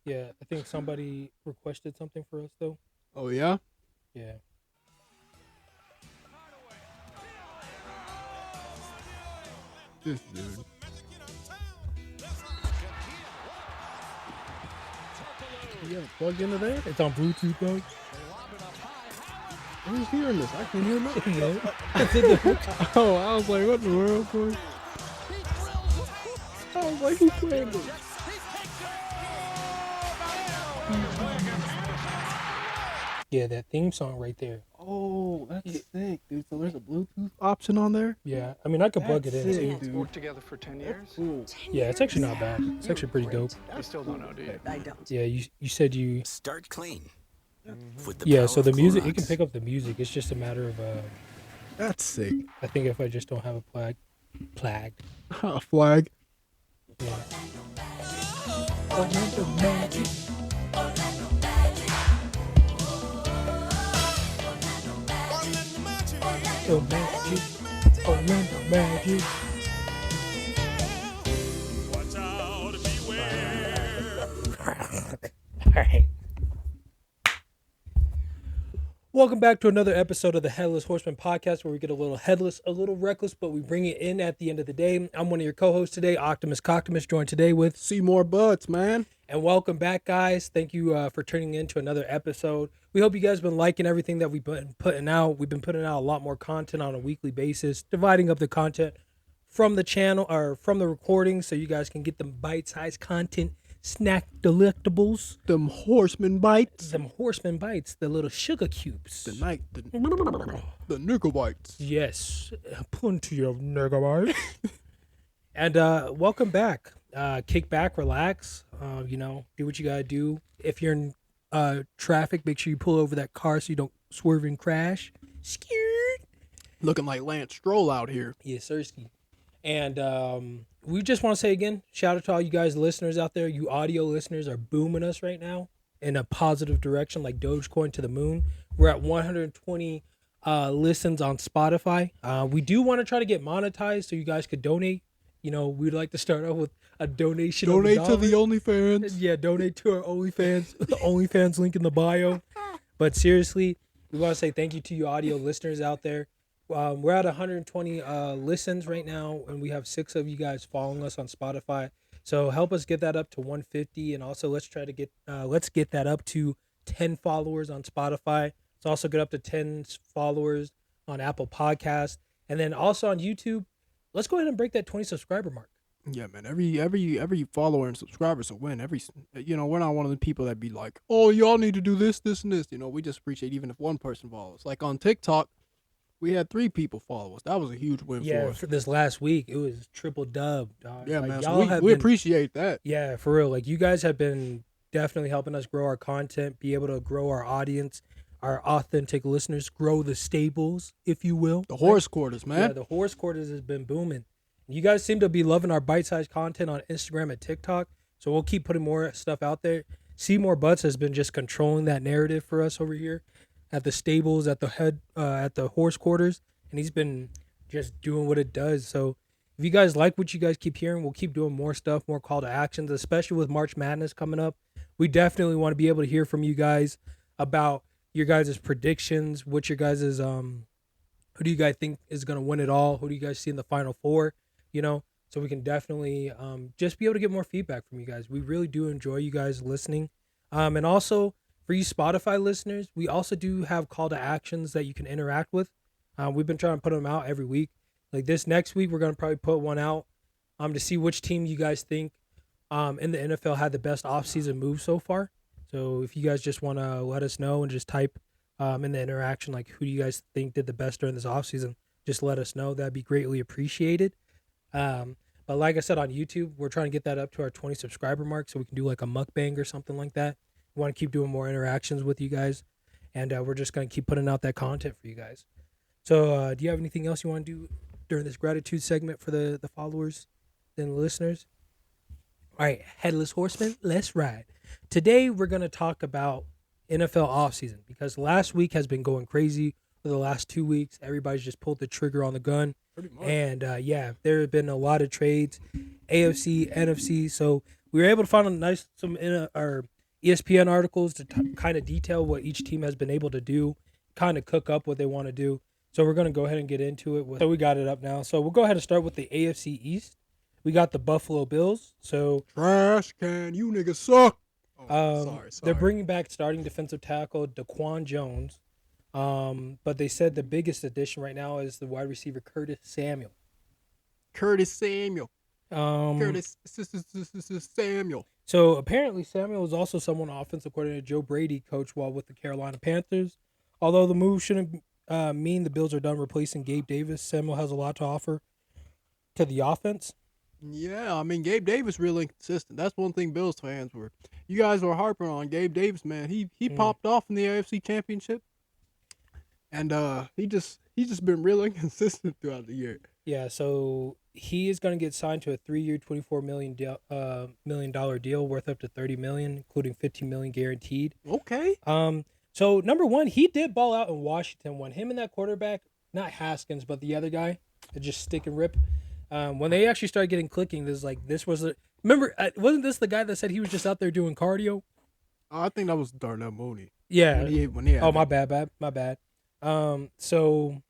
Yeah, I think somebody requested something for us though. Oh yeah. Yeah. This dude. You have it plugged into there? It's on Bluetooth though. Who's hearing this? I can't hear nothing. Yeah. Oh, I was like, what in the world, boy? I was like, who's playing this? Yeah, that theme song right there. Oh, that's sick, dude. So there's a Bluetooth option on there? Yeah, I mean I could plug it in. Sick, Too. dude. Worked together for 10 years? Cool. Yeah, it's actually not bad. It's actually pretty dope. You still don't know, do you? I don't. Yeah, you said you. Start clean. With the Yeah, power so the of music it Clorox. can pick up the music. It's just a matter of That's sick. I think if I just don't have a flag. A flag. Yeah. Orlando Magic. All right. Welcome back to another episode of the Headless Horsemen Podcast, where we get a little headless, a little reckless, but we bring it in at the end of the day. I'm one of your co-hosts today, Optimus Coctimus, joined today with... See more butts, man. And welcome back, guys. Thank you for tuning in to another episode. We hope you guys have been liking everything that we've been putting out. We've been putting out a lot more content on a weekly basis, dividing up the content from the channel or from the recording so you guys can get them bite-sized content, snack delectables. Them horseman bites. Some horseman bites, the little sugar cubes. The nickel bites. Yes, plenty of nigga bites. And welcome back. Kick back, relax. Do what you gotta do. If you're in traffic, make sure you pull over that car so you don't swerve and crash. Scared. Looking like Lance Stroll out here. Yes, Sirski. And we just want to say again, shout out to all you guys listeners out there. You audio listeners are booming us right now in a positive direction, like Dogecoin to the moon. We're at 120 listens on Spotify. We do want to try to get monetized so you guys could donate. You know, we'd like to start off with a donation. Donate of to the $1. OnlyFans. Yeah, donate to our OnlyFans. The OnlyFans link in the bio. But seriously, we want to say thank you to you audio listeners out there. We're at 120 listens right now, and we have 6 of you guys following us on Spotify. So help us get that up to 150, and also let's get that up to 10 followers on Spotify. Let's also get up to 10 followers on Apple Podcasts, and then also on YouTube. Let's go ahead and break that 20 subscriber mark. Yeah, man. Every follower and subscriber's a win. We're not one of the people that be like, oh, y'all need to do this, this, and this. We just appreciate even if one person follows. Like on TikTok, we had 3 people follow us. That was a huge win for us. For this last week, it was triple dub, dog. Yeah, like, man. y'all So we appreciate that. Yeah, for real. Like, you guys have been definitely helping us grow our content, be able to grow our audience, our authentic listeners, grow the stables, if you will. The horse quarters, man. Yeah, the horse quarters has been booming. You guys seem to be loving our bite-sized content on Instagram and TikTok, so we'll keep putting more stuff out there. See More Butts has been just controlling that narrative for us over here at the stables, at the horse quarters, and he's been just doing what it does. So if you guys like what you guys keep hearing, we'll keep doing more stuff, more call to actions, especially with March Madness coming up. We definitely want to be able to hear from you guys about your guys' predictions, what your guys' who do you guys think is going to win it all? Who do you guys see in the Final Four? So we can definitely just be able to get more feedback from you guys. We really do enjoy you guys listening. And also, for you Spotify listeners, we also do have call to actions that you can interact with. We've been trying to put them out every week. Like this next week, we're going to probably put one out to see which team you guys think in the NFL had the best offseason move so far. So if you guys just want to let us know and just type in the interaction, like who do you guys think did the best during this offseason, just let us know. That'd be greatly appreciated. But like I said, on YouTube, we're trying to get that up to our 20 subscriber mark so we can do like a mukbang or something like that. We want to keep doing more interactions with you guys, and we're just going to keep putting out that content for you guys. So do you have anything else you want to do during this gratitude segment for the followers and the listeners? All right, Headless Horsemen, let's ride. Today, we're going to talk about NFL offseason because last week has been going crazy. For the last 2 weeks, everybody's just pulled the trigger on the gun. Pretty much. And there have been a lot of trades, AFC, NFC. So we were able to find ESPN articles to kind of detail what each team has been able to do, kind of cook up what they want to do. So we're going to go ahead and get into it. So we got it up now. So we'll go ahead and start with the AFC East. We got the Buffalo Bills. So trash can, you niggas suck. Sorry. They're bringing back starting defensive tackle Daquan Jones. But they said the biggest addition right now is the wide receiver Curtis Samuel. Samuel. So apparently Samuel is also someone offensive coordinator Joe Brady coached while with the Carolina Panthers. Although the move shouldn't mean the Bills are done replacing Gabe Davis, Samuel has a lot to offer to the offense. Yeah, I mean, Gabe Davis really inconsistent. That's one thing Bills fans were. You guys were harping on Gabe Davis, man. He popped off in the AFC Championship, and he just been real inconsistent throughout the year. Yeah, so he is going to get signed to a 3-year, $24 million deal worth up to $30 million, including $15 million guaranteed. Okay. So number one, he did ball out in Washington when him and that quarterback, not Haskins, but the other guy, just stick and rip. When they actually started getting clicking, remember, wasn't this the guy that said he was just out there doing cardio? I think that was Darnell Mooney. Yeah. When he had my bad. So.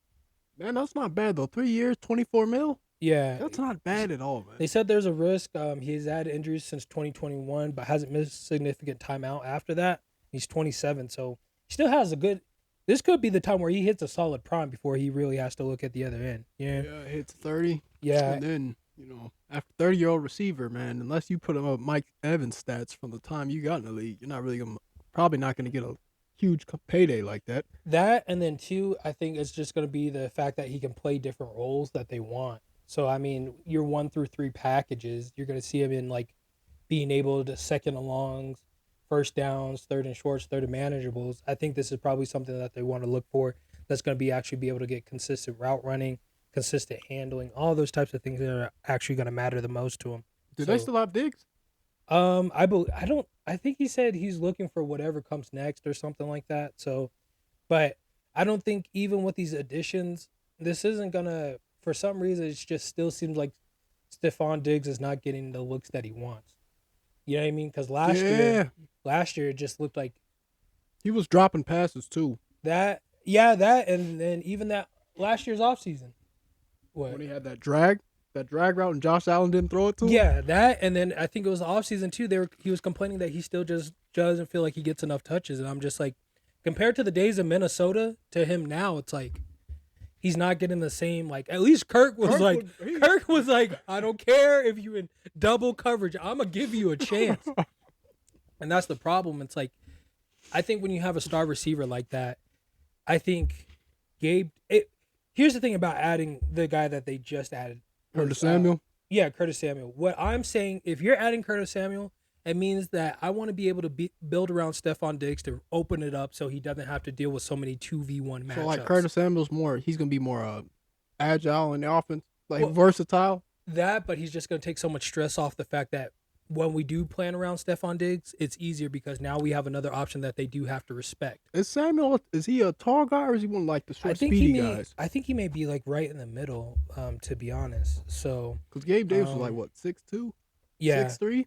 Man, that's not bad though. 3 years, 24 mil. Yeah. That's not bad at all, man. They said there's a risk. He's had injuries since 2021, but hasn't missed significant time out after that. He's 27, so he still has a good. This could be the time where he hits a solid prime before he really has to look at the other end. Yeah. Yeah, hits 30. Yeah. And then, after 30-year-old receiver, man, unless you put him up Mike Evans stats from the time you got in the league, you're not really probably not going to get a huge payday like that. That, and then two, I think it's just going to be the fact that he can play different roles that they want. So, I mean, your 1 through 3 packages, you're going to see him in, like, being able to second and longs, first downs, third and shorts, third and manageables. I think this is probably something that they want to look for that's going to be actually be able to get consistent route running, consistent handling, all those types of things that are actually going to matter the most to him. Do they still have Diggs? I think he said he's looking for whatever comes next or something like that. So, but I don't think even with these additions, this isn't gonna. For some reason, it just still seems like Stephon Diggs is not getting the looks that he wants. You know what I mean? Because last year it just looked like he was dropping passes too. That, and then even that last year's offseason. What? When he had that drag route and Josh Allen didn't throw it to him? Yeah, that, and then I think it was the offseason too. He was complaining that he still just doesn't feel like he gets enough touches. And I'm just like, compared to the days of Minnesota to him now, it's like he's not getting the same, like, at least Kirk was like, I don't care if you in double coverage, I'm going to give you a chance. And that's the problem. It's like, I think when you have a star receiver like that, I think here's the thing about adding the guy that they just added. Curtis Samuel? Curtis Samuel. What I'm saying, if you're adding Curtis Samuel, it means that I want to be able to build around Stephon Diggs to open it up so he doesn't have to deal with so many 2v1 matchups. So, like, Curtis Samuel's he's going to be more agile in the offense, versatile? That, but he's just going to take so much stress off the fact that when we do plan around Stephon Diggs, it's easier because now we have another option that they do have to respect. Is he a tall guy or is he one like the short, speedy guys? I think he may be like right in the middle, to be honest. So because Gabe Davis was like what, 6'2"? Yeah, 6'3"?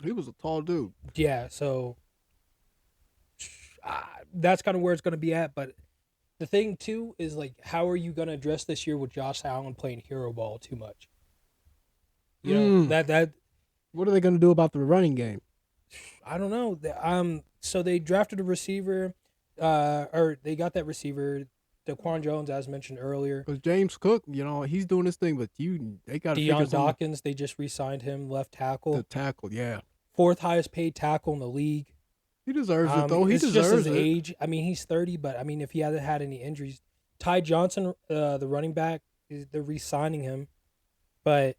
He was a tall dude. Yeah, so that's kind of where it's going to be at. But the thing too is like, how are you going to address this year with Josh Allen playing hero ball too much? You know that. What are they going to do about the running game? I don't know. So they drafted a receiver, or they got that receiver, Daquan Jones, as mentioned earlier. Because James Cook, he's doing his thing, but they got to Deion Dawkins, they just re-signed him, left tackle. The tackle, yeah. 4th highest paid tackle in the league. He deserves it, though. He deserves just his it. age. I mean, he's 30, but I mean, if he hasn't had any injuries, Ty Johnson, the running back, they're re-signing him, but.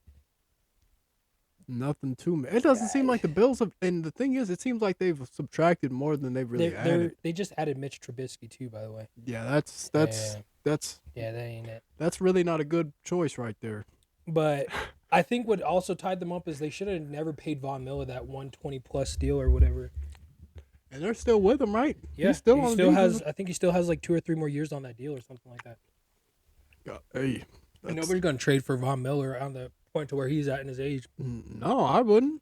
Nothing too much. It doesn't seem like the Bills have, and the thing is, it seems like they've subtracted more than they've really added. They just added Mitch Trubisky too, by the way. Yeah, that's that ain't it. That's really not a good choice right there. But I think what also tied them up is they should have never paid Von Miller that 120+ deal or whatever. And they're still with him, right? Yeah, he still has. I think he still has like 2 or 3 more years on that deal or something like that. Hey, and nobody's gonna trade for Von Miller on the point to where he's at in his age. No, I wouldn't.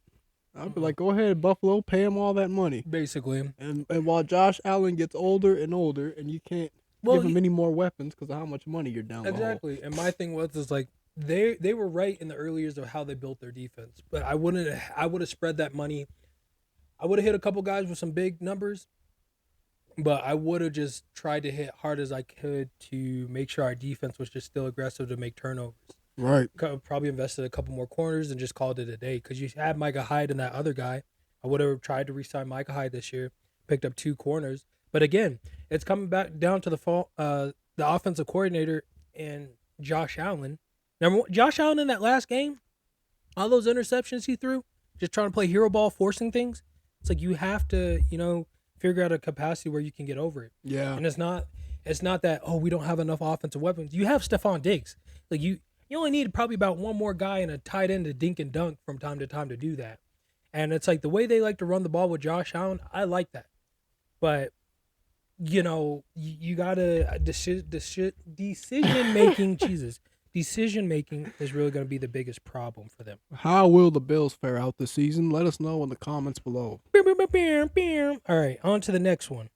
I'd be like, go ahead, Buffalo, pay him all that money. Basically. And while Josh Allen gets older and older, and you can't give him any more weapons because of how much money you're down the hole. Exactly. And my thing was like they were right in the early years of how they built their defense, but I would have spread that money. I would have hit a couple guys with some big numbers, but I would have just tried to hit hard as I could to make sure our defense was just still aggressive to make turnovers. Right. Probably invested a couple more corners and just called it a day because you had Micah Hyde and that other guy. I would have tried to re-sign Micah Hyde this year, picked up 2 corners. But again, it's coming back down to the offensive coordinator and Josh Allen. Now, Josh Allen in that last game, all those interceptions he threw, just trying to play hero ball, forcing things. It's like you have to, figure out a capacity where you can get over it. Yeah. And it's not that, we don't have enough offensive weapons. You have Stephon Diggs. Like you only need probably about one more guy and a tight end to dink and dunk from time to time to do that. And it's like the way they like to run the ball with Josh Allen, I like that. But, you got to decision making, Jesus. Decision making is really going to be the biggest problem for them. How will the Bills fare out this season? Let us know in the comments below. All right, on to the next one.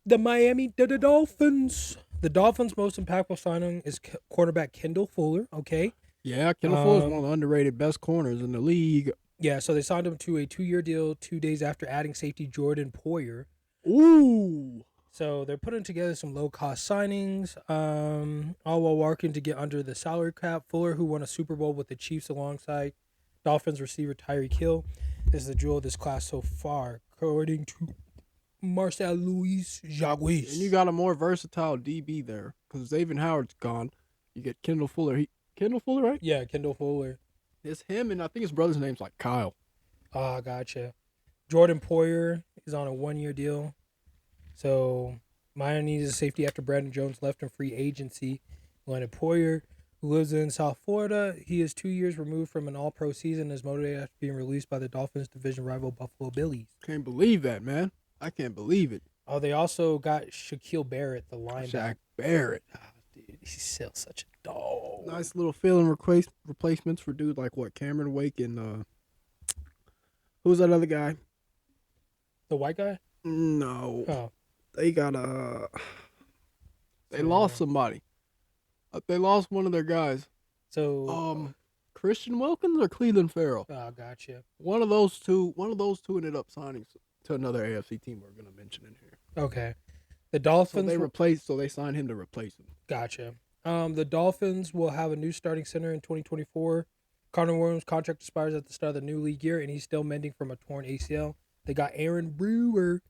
The Miami Dolphins. The Dolphins' most impactful signing is quarterback Kendall Fuller. Okay. Yeah, Kendall Fuller is one of the underrated best corners in the league. Yeah, so they signed him to a 2-year deal 2 days after adding safety Jordan Poyer. Ooh. So they're putting together some low-cost signings, all while working to get under the salary cap. Fuller, who won a Super Bowl with the Chiefs alongside Dolphins receiver Tyreek Hill, is the jewel of this class so far, according to Marcel Louis Jaguis. And you got a more versatile DB there because Xavier Howard's gone. You get Kendall Fuller. Kendall Fuller, right? Yeah, Kendall Fuller. It's him, and I think his brother's name's like Kyle. Ah, gotcha. Jordan Poyer is on a 1-year deal. So Miami needs a safety after Brandon Jones left in free agency. Landed Poyer, who lives in South Florida. He is 2 years removed from an all-pro season and is motivated after being released by the Dolphins' division rival Buffalo Billies. Can't believe that, man. I can't believe it. Oh, they also got Shaquille Barrett, the linebacker. Shaq Barrett. Oh, dude, he's still such a dog. Nice little filling replacements for dude like what? Cameron Wake and who's that other guy? The white guy? No. Oh. They got they lost somebody. They lost one of their guys. So Christian Wilkins or Cleveland Farrell? Oh, gotcha. One of those two ended up signing to another AFC team we're gonna mention in here. Okay. The Dolphins So they signed him to replace him. Gotcha. The Dolphins will have a new starting center in 2024. Connor Williams' contract expires at the start of the new league year, and he's still mending from a torn ACL. They got Aaron Brewer,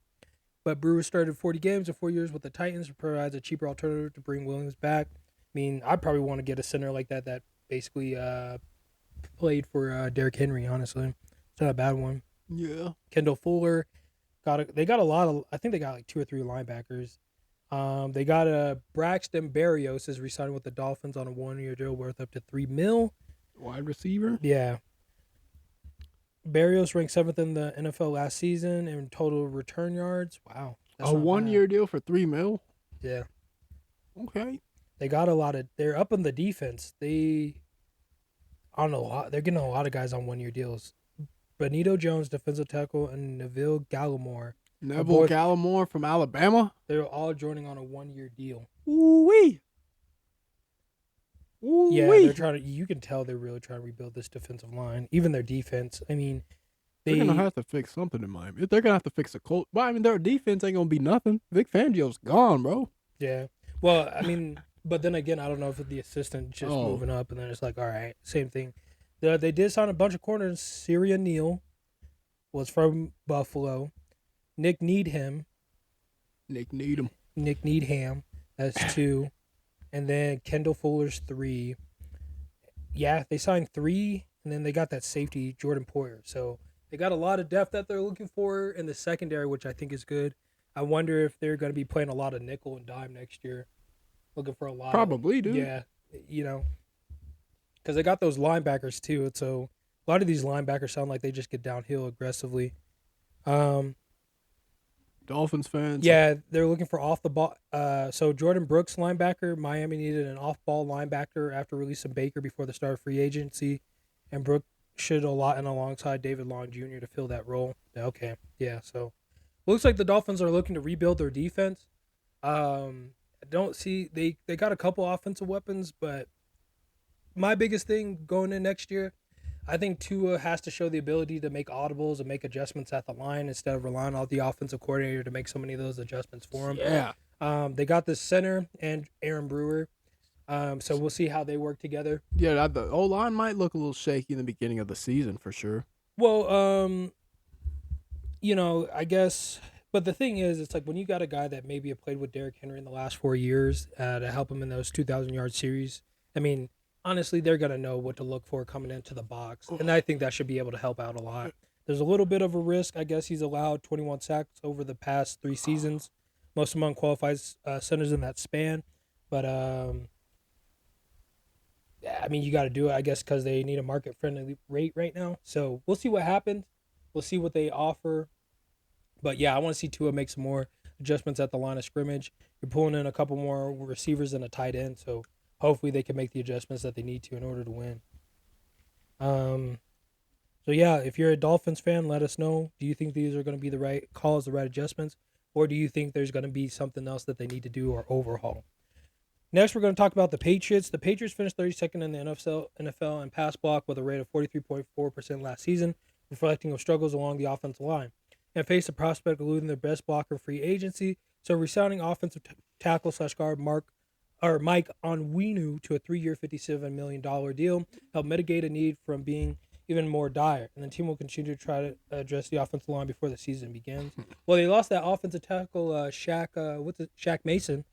but Brewer started 40 games in 4 years with the Titans, which provides a cheaper alternative to bring Williams back. I mean, I'd probably want to get a center like that basically played for Derrick Henry, honestly. It's not a bad one. Yeah. Kendall Fuller. They got a lot of, I think they got like 2 or 3 linebackers. They got Braxton Berrios is re-signing with the Dolphins on a 1-year deal worth up to $3 million. Wide receiver? Yeah. Berrios ranked 7th in the NFL last season in total return yards. Wow. A 1-year deal for $3 million? Yeah. Okay. They got they're up in the defense. They're getting a lot of guys on 1-year deals. Benito Jones, defensive tackle, and Neville Gallimore. Gallimore from Alabama? They're all joining on a 1-year deal. Ooh-wee. Yeah, they're trying to. You can tell they're really trying to rebuild this defensive line, even their defense. I mean, they're gonna have to fix something in Miami. They're gonna have to fix a coach. Well, I mean, their defense ain't gonna be nothing. Vic Fangio's gone, bro. Yeah. Well, I mean, but then again, I don't know if the assistant just moving up, and then it's like, all right, same thing. They did sign a bunch of corners. Syria Neal was from Buffalo. Nick Needham. That's 2. And then Kendall Fuller's 3. Yeah, they signed 3, and then they got that safety, Jordan Poyer. So they got a lot of depth that they're looking for in the secondary, which I think is good. I wonder if they're going to be playing a lot of nickel and dime next year. Looking for a lot. Probably, dude. Yeah, because they got those linebackers too. So a lot of these linebackers sound like they just get downhill aggressively. Dolphins fans. Yeah, they're looking for off the ball. So Jordan Brooks, linebacker. Miami needed an off ball linebacker after releasing Baker before the start of free agency, and should allot in alongside David Long Jr. to fill that role. Okay, yeah. So looks like the Dolphins are looking to rebuild their defense. I don't see they got a couple offensive weapons, but my biggest thing going in next year, I think Tua has to show the ability to make audibles and make adjustments at the line instead of relying on the offensive coordinator to make so many of those adjustments for him. Yeah. They got the center and Aaron Brewer. So we'll see how they work together. Yeah, the O-line might look a little shaky in the beginning of the season for sure. Well, I guess, but the thing is, it's like when you got a guy that maybe have played with Derrick Henry in the last 4 years to help him in those 2,000-yard series. I mean, honestly, they're going to know what to look for coming into the box. And I think that should be able to help out a lot. There's a little bit of a risk. I guess he's allowed 21 sacks over the past 3 seasons, most among qualified centers in that span. But, I mean, you got to do it, I guess, because they need a market-friendly rate right now. So we'll see what happens. We'll see what they offer. But, yeah, I want to see Tua make some more adjustments at the line of scrimmage. You're pulling in a couple more receivers and a tight end, so hopefully they can make the adjustments that they need to in order to win. So, yeah, if you're a Dolphins fan, let us know. Do you think these are going to be the right calls, the right adjustments? Or do you think there's going to be something else that they need to do or overhaul? Next, we're going to talk about the Patriots. The Patriots finished 32nd in the NFL in pass block with a rate of 43.4% last season, reflecting of struggles along the offensive line, and faced a prospect of losing their best blocker free agency. So, resigning offensive tackle/guard Mike Onwenu to a 3-year, $57 million deal helped mitigate a need from being even more dire. And the team will continue to try to address the offensive line before the season begins. Well, they lost that offensive tackle, Shaq Mason.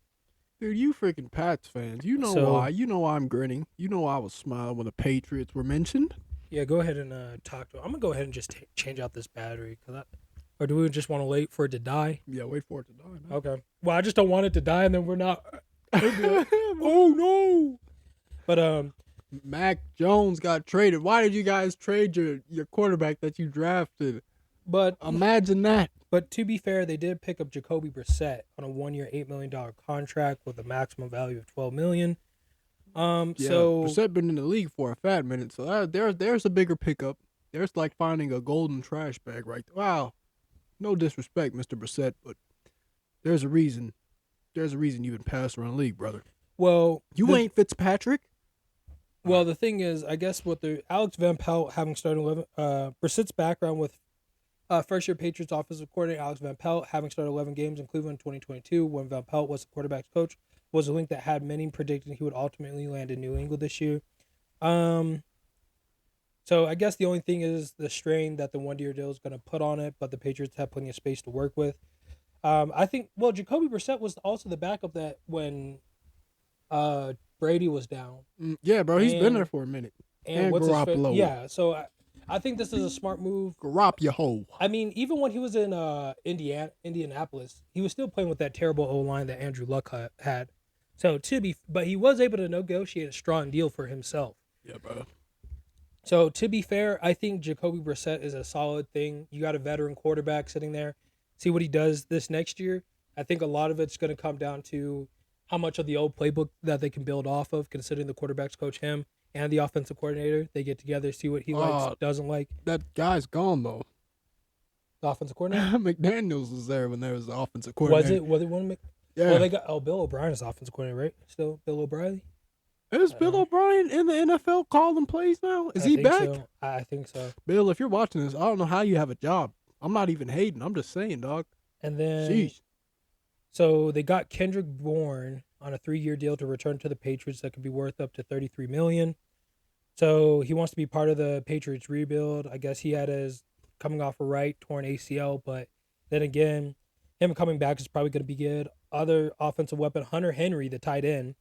Dude, you freaking Pats fans. You know why. You know I'm grinning. You know I was smiling when the Patriots were mentioned. Yeah, go ahead and talk to him. I'm going to go ahead and just change out this battery. Or do we just want to wait for it to die? Yeah, wait for it to die, man. Okay. Well, I just don't want it to die, and then we're not. Oh, no. But Mac Jones got traded. Why did you guys trade your quarterback that you drafted? But imagine that. But to be fair, they did pick up Jacoby Brissett on a 1-year, $8 million contract with a maximum value of $12 million. So Brissett been in the league for a fat minute, so there's a bigger pickup. There's like finding a golden trash bag right there. Wow, no disrespect, Mr. Brissett, but there's a reason. There's a reason you've been passed around the league, brother. Well, you ain't Fitzpatrick. Well, the thing is, I guess with the Alex Van Pelt having started Brissett's background with first-year Patriots offensive coordinator Alex Van Pelt, having started 11 games in Cleveland in 2022 when Van Pelt was the quarterback's coach, was a link that had many predicting he would ultimately land in New England this year. So I guess the only thing is the strain that the 1-year deal is going to put on it, but the Patriots have plenty of space to work with. I think, Jacoby Brissett was also the backup that when Brady was down. Yeah, bro, he's been there for a minute. And Garoppolo. Yeah, so I think this is a smart move. Garoppolo. I mean, even when he was in Indianapolis, he was still playing with that terrible O-line that Andrew Luck had. So but he was able to negotiate a strong deal for himself. Yeah, bro. So to be fair, I think Jacoby Brissett is a solid thing. You got a veteran quarterback sitting there. See what he does this next year. I think a lot of it's going to come down to how much of the old playbook that they can build off of, considering the quarterback's coach him and the offensive coordinator. They get together, see what he likes, doesn't like. That guy's gone, though. The offensive coordinator? McDaniels was there when there was the offensive coordinator. Was it one? Yeah. Well, they got Bill O'Brien is offensive coordinator, right? Still Bill O'Brien? Is Bill O'Brien in the NFL calling plays now? Is he back? So. I think so. Bill, if you're watching this, I don't know how you have a job. I'm not even hating. I'm just saying, dog. And then, Jeez. So they got Kendrick Bourne on a 3-year deal to return to the Patriots that could be worth up to $33 million. So he wants to be part of the Patriots rebuild. I guess he had his coming off a right torn ACL, but then again, him coming back is probably going to be good. Other offensive weapon, Hunter Henry, the tight end,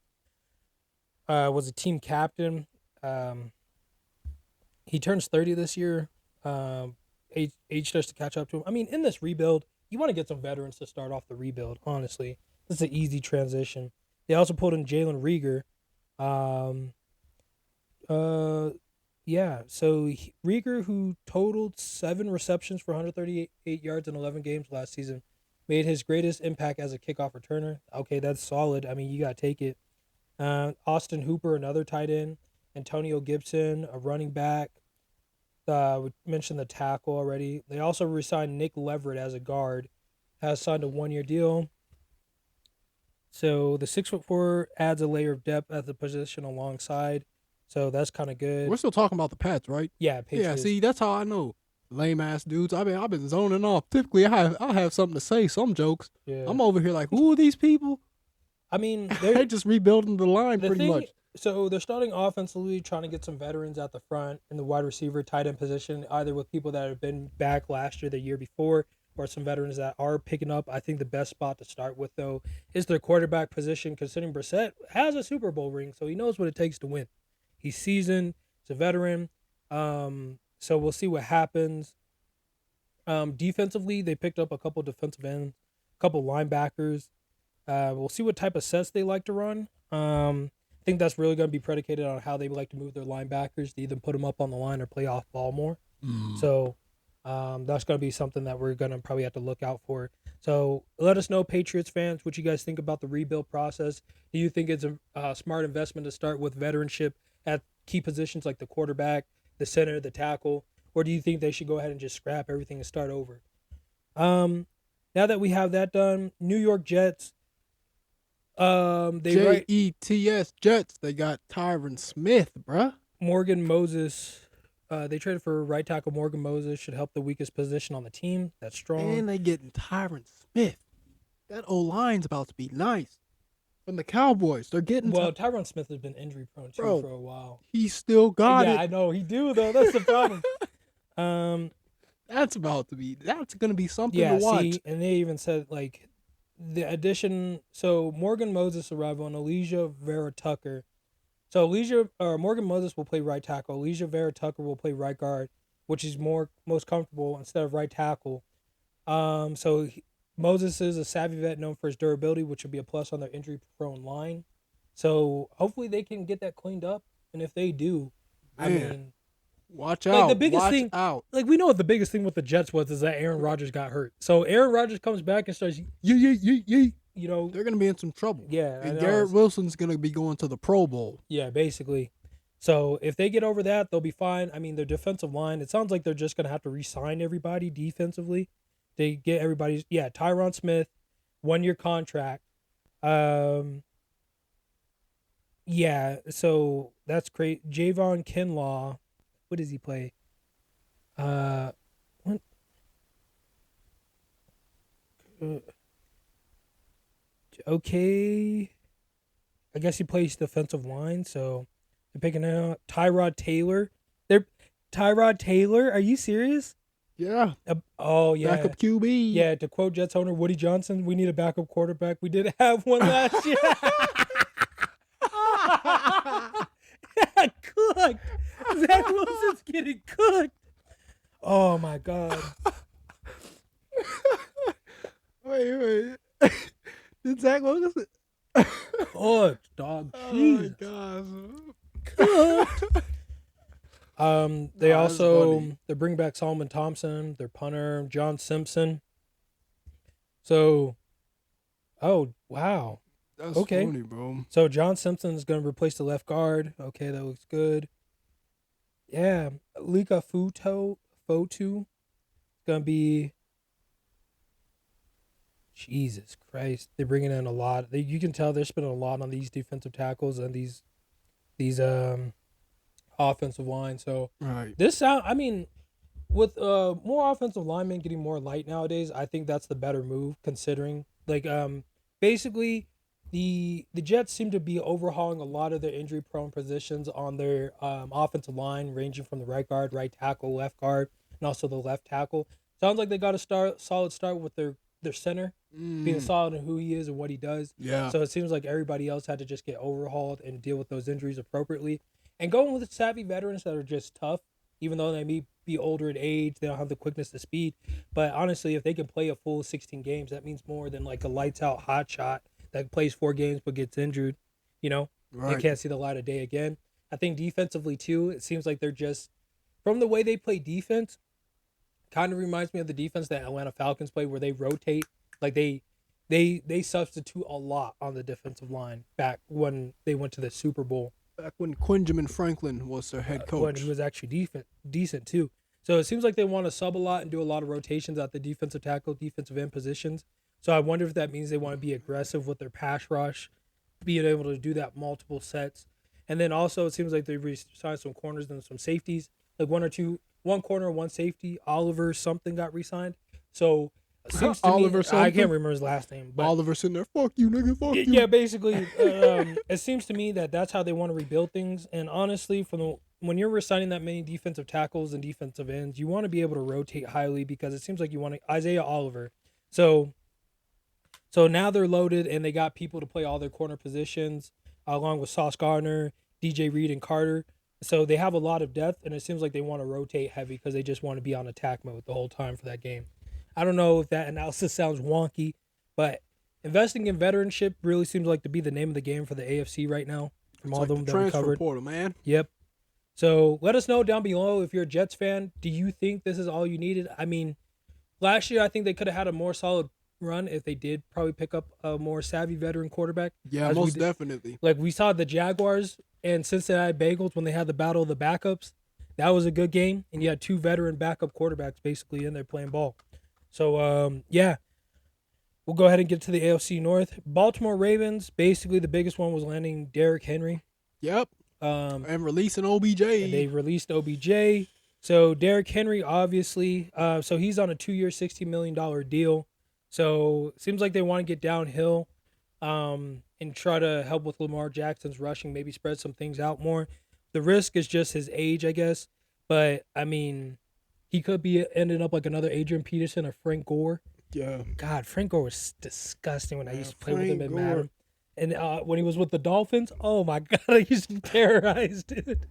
was a team captain. He turns 30 this year. Age starts to catch up to him. I mean, in this rebuild, you want to get some veterans to start off the rebuild, honestly. This is an easy transition. They also pulled in Jalen Reagor. So Reagor, who totaled 7 receptions for 138 yards in 11 games last season, made his greatest impact as a kickoff returner. Okay, that's solid. I mean, you got to take it. Austin Hooper, another tight end. Antonio Gibson, a running back. We mentioned the tackle already. They also re-signed Nick Leverett as a guard. Has signed a 1-year deal. So the 6'4" adds a layer of depth at the position alongside. So that's kind of good. We're still talking about the Pats, right? Yeah, Patriots. Yeah, see, that's how I know. Lame ass dudes. I've been zoning off. Typically, I have something to say, some jokes. Yeah. I'm over here like, who are these people? I mean, They're just rebuilding the line pretty much. So they're starting offensively, trying to get some veterans at the front in the wide receiver, tight end position, either with people that have been back last year, the year before, or some veterans that are picking up. I think the best spot to start with, though, is their quarterback position, considering Brissett has a Super Bowl ring, so he knows what it takes to win. He's seasoned. He's a veteran. So we'll see what happens. Defensively, they picked up a couple defensive ends, a couple linebackers. We'll see what type of sets they like to run. I think that's really going to be predicated on how they like to move their linebackers to either put them up on the line or play off ball more. So that's going to be something that we're going to probably have to look out for. So let us know, Patriots fans, what you guys think about the rebuild process. Do you think it's a smart investment to start with veteranship at key positions like the quarterback, the center, the tackle, or do you think they should go ahead and just scrap everything and start over? Now that we have that done, New York Jets. Jets Jets. They got Tyron Smith, bruh. Morgan Moses. They traded for right tackle Morgan Moses. Should help the weakest position on the team. That's strong. And they getting Tyron Smith. That O-line's about to be nice. From the Cowboys, they're getting. Well, Tyron Smith has been injury prone too for a while. He still got it. Yeah, I know he do though. That's the problem. That's gonna be something to watch. See, and they even said like the addition. So Morgan Moses arrival and Elijah Vera Tucker. So Morgan Moses will play right tackle. Elijah Vera Tucker will play right guard, which is most comfortable instead of right tackle. Moses is a savvy vet known for his durability, which would be a plus on their injury-prone line. So hopefully they can get that cleaned up. And if they do, I mean, watch out. The biggest watch thing, out. like we know what the biggest thing with the Jets was is that Aaron Rodgers got hurt. So Aaron Rodgers comes back and starts, you know, they're gonna be in some trouble. Yeah, and Garrett Wilson's gonna be going to the Pro Bowl. Yeah, basically. So if they get over that, they'll be fine. I mean, their defensive line, it sounds like they're just gonna have to re-sign everybody defensively. They get everybody's Tyron Smith, 1-year contract. So that's great. Javon Kinlaw, what does he play? Okay. I guess he plays defensive line, so they're picking out Tyrod Taylor. Tyrod Taylor, are you serious? Yeah. Oh, yeah. Backup QB. Yeah, to quote Jets owner Woody Johnson, we need a backup quarterback. We did have one last year. Cooked. Zach Wilson's getting cooked. Oh, my God. Wait. Did Zach Wilson? Cooked, dog. Oh, my gosh. Cooked. They bring back Solomon Thompson, their punter, John Simpson. So, oh wow, that's okay, funny, bro. So John Simpson is going to replace the left guard. Okay, that looks good. Yeah, Lika Fotu is going to be. Jesus Christ, they're bringing in a lot. You can tell they're spending a lot on these defensive tackles and these offensive line. So right. With more offensive linemen getting more light nowadays, I think that's the better move considering basically the Jets seem to be overhauling a lot of their injury prone positions on their offensive line, ranging from the right guard, right tackle, left guard, and also the left tackle. Sounds like they got a solid start with their center being solid in who he is and what he does. Yeah. So it seems like everybody else had to just get overhauled and deal with those injuries appropriately. And going with savvy veterans that are just tough, even though they may be older in age, they don't have the quickness to speed. But honestly, if they can play a full 16 games, that means more than like a lights out hot shot that plays 4 games but gets injured. You know, They can't see the light of day again. I think defensively too, it seems like they're just, from the way they play defense, kind of reminds me of the defense that Atlanta Falcons play, where they rotate, like they substitute a lot on the defensive line back when they went to the Super Bowl. Back when Quinjamin Franklin was their head When coach. he was actually decent too. So it seems like they want to sub a lot and do a lot of rotations at the defensive tackle, defensive end positions. So I wonder if that means they want to be aggressive with their pass rush, being able to do that multiple sets. And then also it seems like they re-signed some corners and some safeties, like one corner, one safety. Oliver something got re-signed. So it seems to Oliver me, something? I can't remember his last name. But Oliver sitting there, fuck you, nigga, fuck you. yeah, basically, it seems to me that that's how they want to rebuild things. And honestly, when you're resigning that many defensive tackles and defensive ends, you want to be able to rotate highly because it seems like you want Isaiah Oliver. So now they're loaded and they got people to play all their corner positions, along with Sauce Gardner, DJ Reed, and Carter. So they have a lot of depth, and it seems like they want to rotate heavy because they just want to be on attack mode the whole time for that game. I don't know if that analysis sounds wonky, but investing in veteranship really seems like to be the name of the game for the AFC right now. From all It's of like them the that we transfer covered. portal, man. Yep. So let us know down below if you're a Jets fan. Do you think this is all you needed? I mean, last year I think they could have had a more solid run if they did probably pick up a more savvy veteran quarterback. Yeah, As we most did- definitely. Like we saw the Jaguars and Cincinnati Bengals when they had the battle of the backups. That was a good game, and you had two veteran backup quarterbacks basically in there playing ball. So yeah, we'll go ahead and get to the AFC North. Baltimore Ravens, basically the biggest one was landing Derrick Henry. Yep. And releasing OBJ. And they released OBJ. So Derrick Henry, obviously, so he's on a 2-year, $60 million deal. So it seems like they want to get downhill and try to help with Lamar Jackson's rushing, maybe spread some things out more. The risk is just his age, I guess. But, I mean, he could be ending up like another Adrian Peterson or Frank Gore. Yeah. God, Frank Gore was disgusting when I used to play with Frank him at Gore. Madden. And when he was with the Dolphins, oh, my God, I used to terrorize, dude.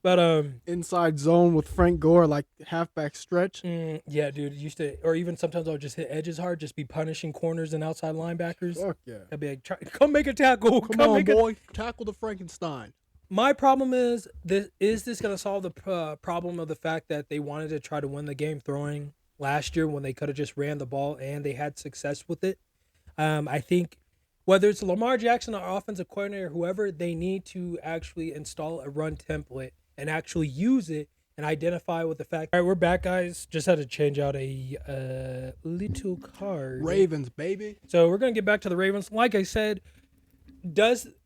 But Inside zone with Frank Gore, like halfback stretch. yeah, dude, used to, or even sometimes I would just hit edges hard, just be punishing corners and outside linebackers. Fuck yeah. I'd be like, come make a tackle, Come on, make boy. Tackle the Frankenstein. My problem is this going to solve the problem of the fact that they wanted to try to win the game throwing last year when they could have just ran the ball and they had success with it. I think whether it's Lamar Jackson or offensive coordinator, whoever, they need to actually install a run template and actually use it and identify with the fact. All right, we're back, guys. Just had to change out a little card. Ravens, baby. So we're going to get back to the Ravens. Like I said,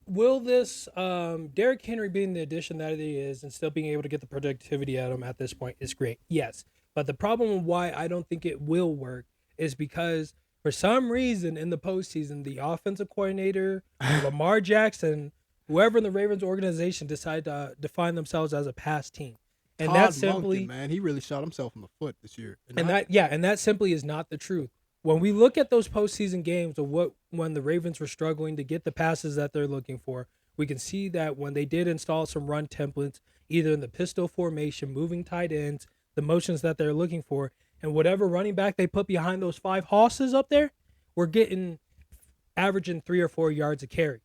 will this Derrick Henry being the addition that he is and still being able to get the productivity out of him at this point is great. Yes. But the problem why I don't think it will work is because for some reason in the postseason, the offensive coordinator, Lamar Jackson, whoever in the Ravens organization decided to define themselves as a pass team. And Todd that simply, Monken, man, he really shot himself in the foot this year. and that simply is not the truth. When we look at those postseason games of when the Ravens were struggling to get the passes that they're looking for, we can see that when they did install some run templates, either in the pistol formation, moving tight ends, the motions that they're looking for, and whatever running back they put behind those 5 hosses up there, we're getting averaging 3 or 4 yards a carry.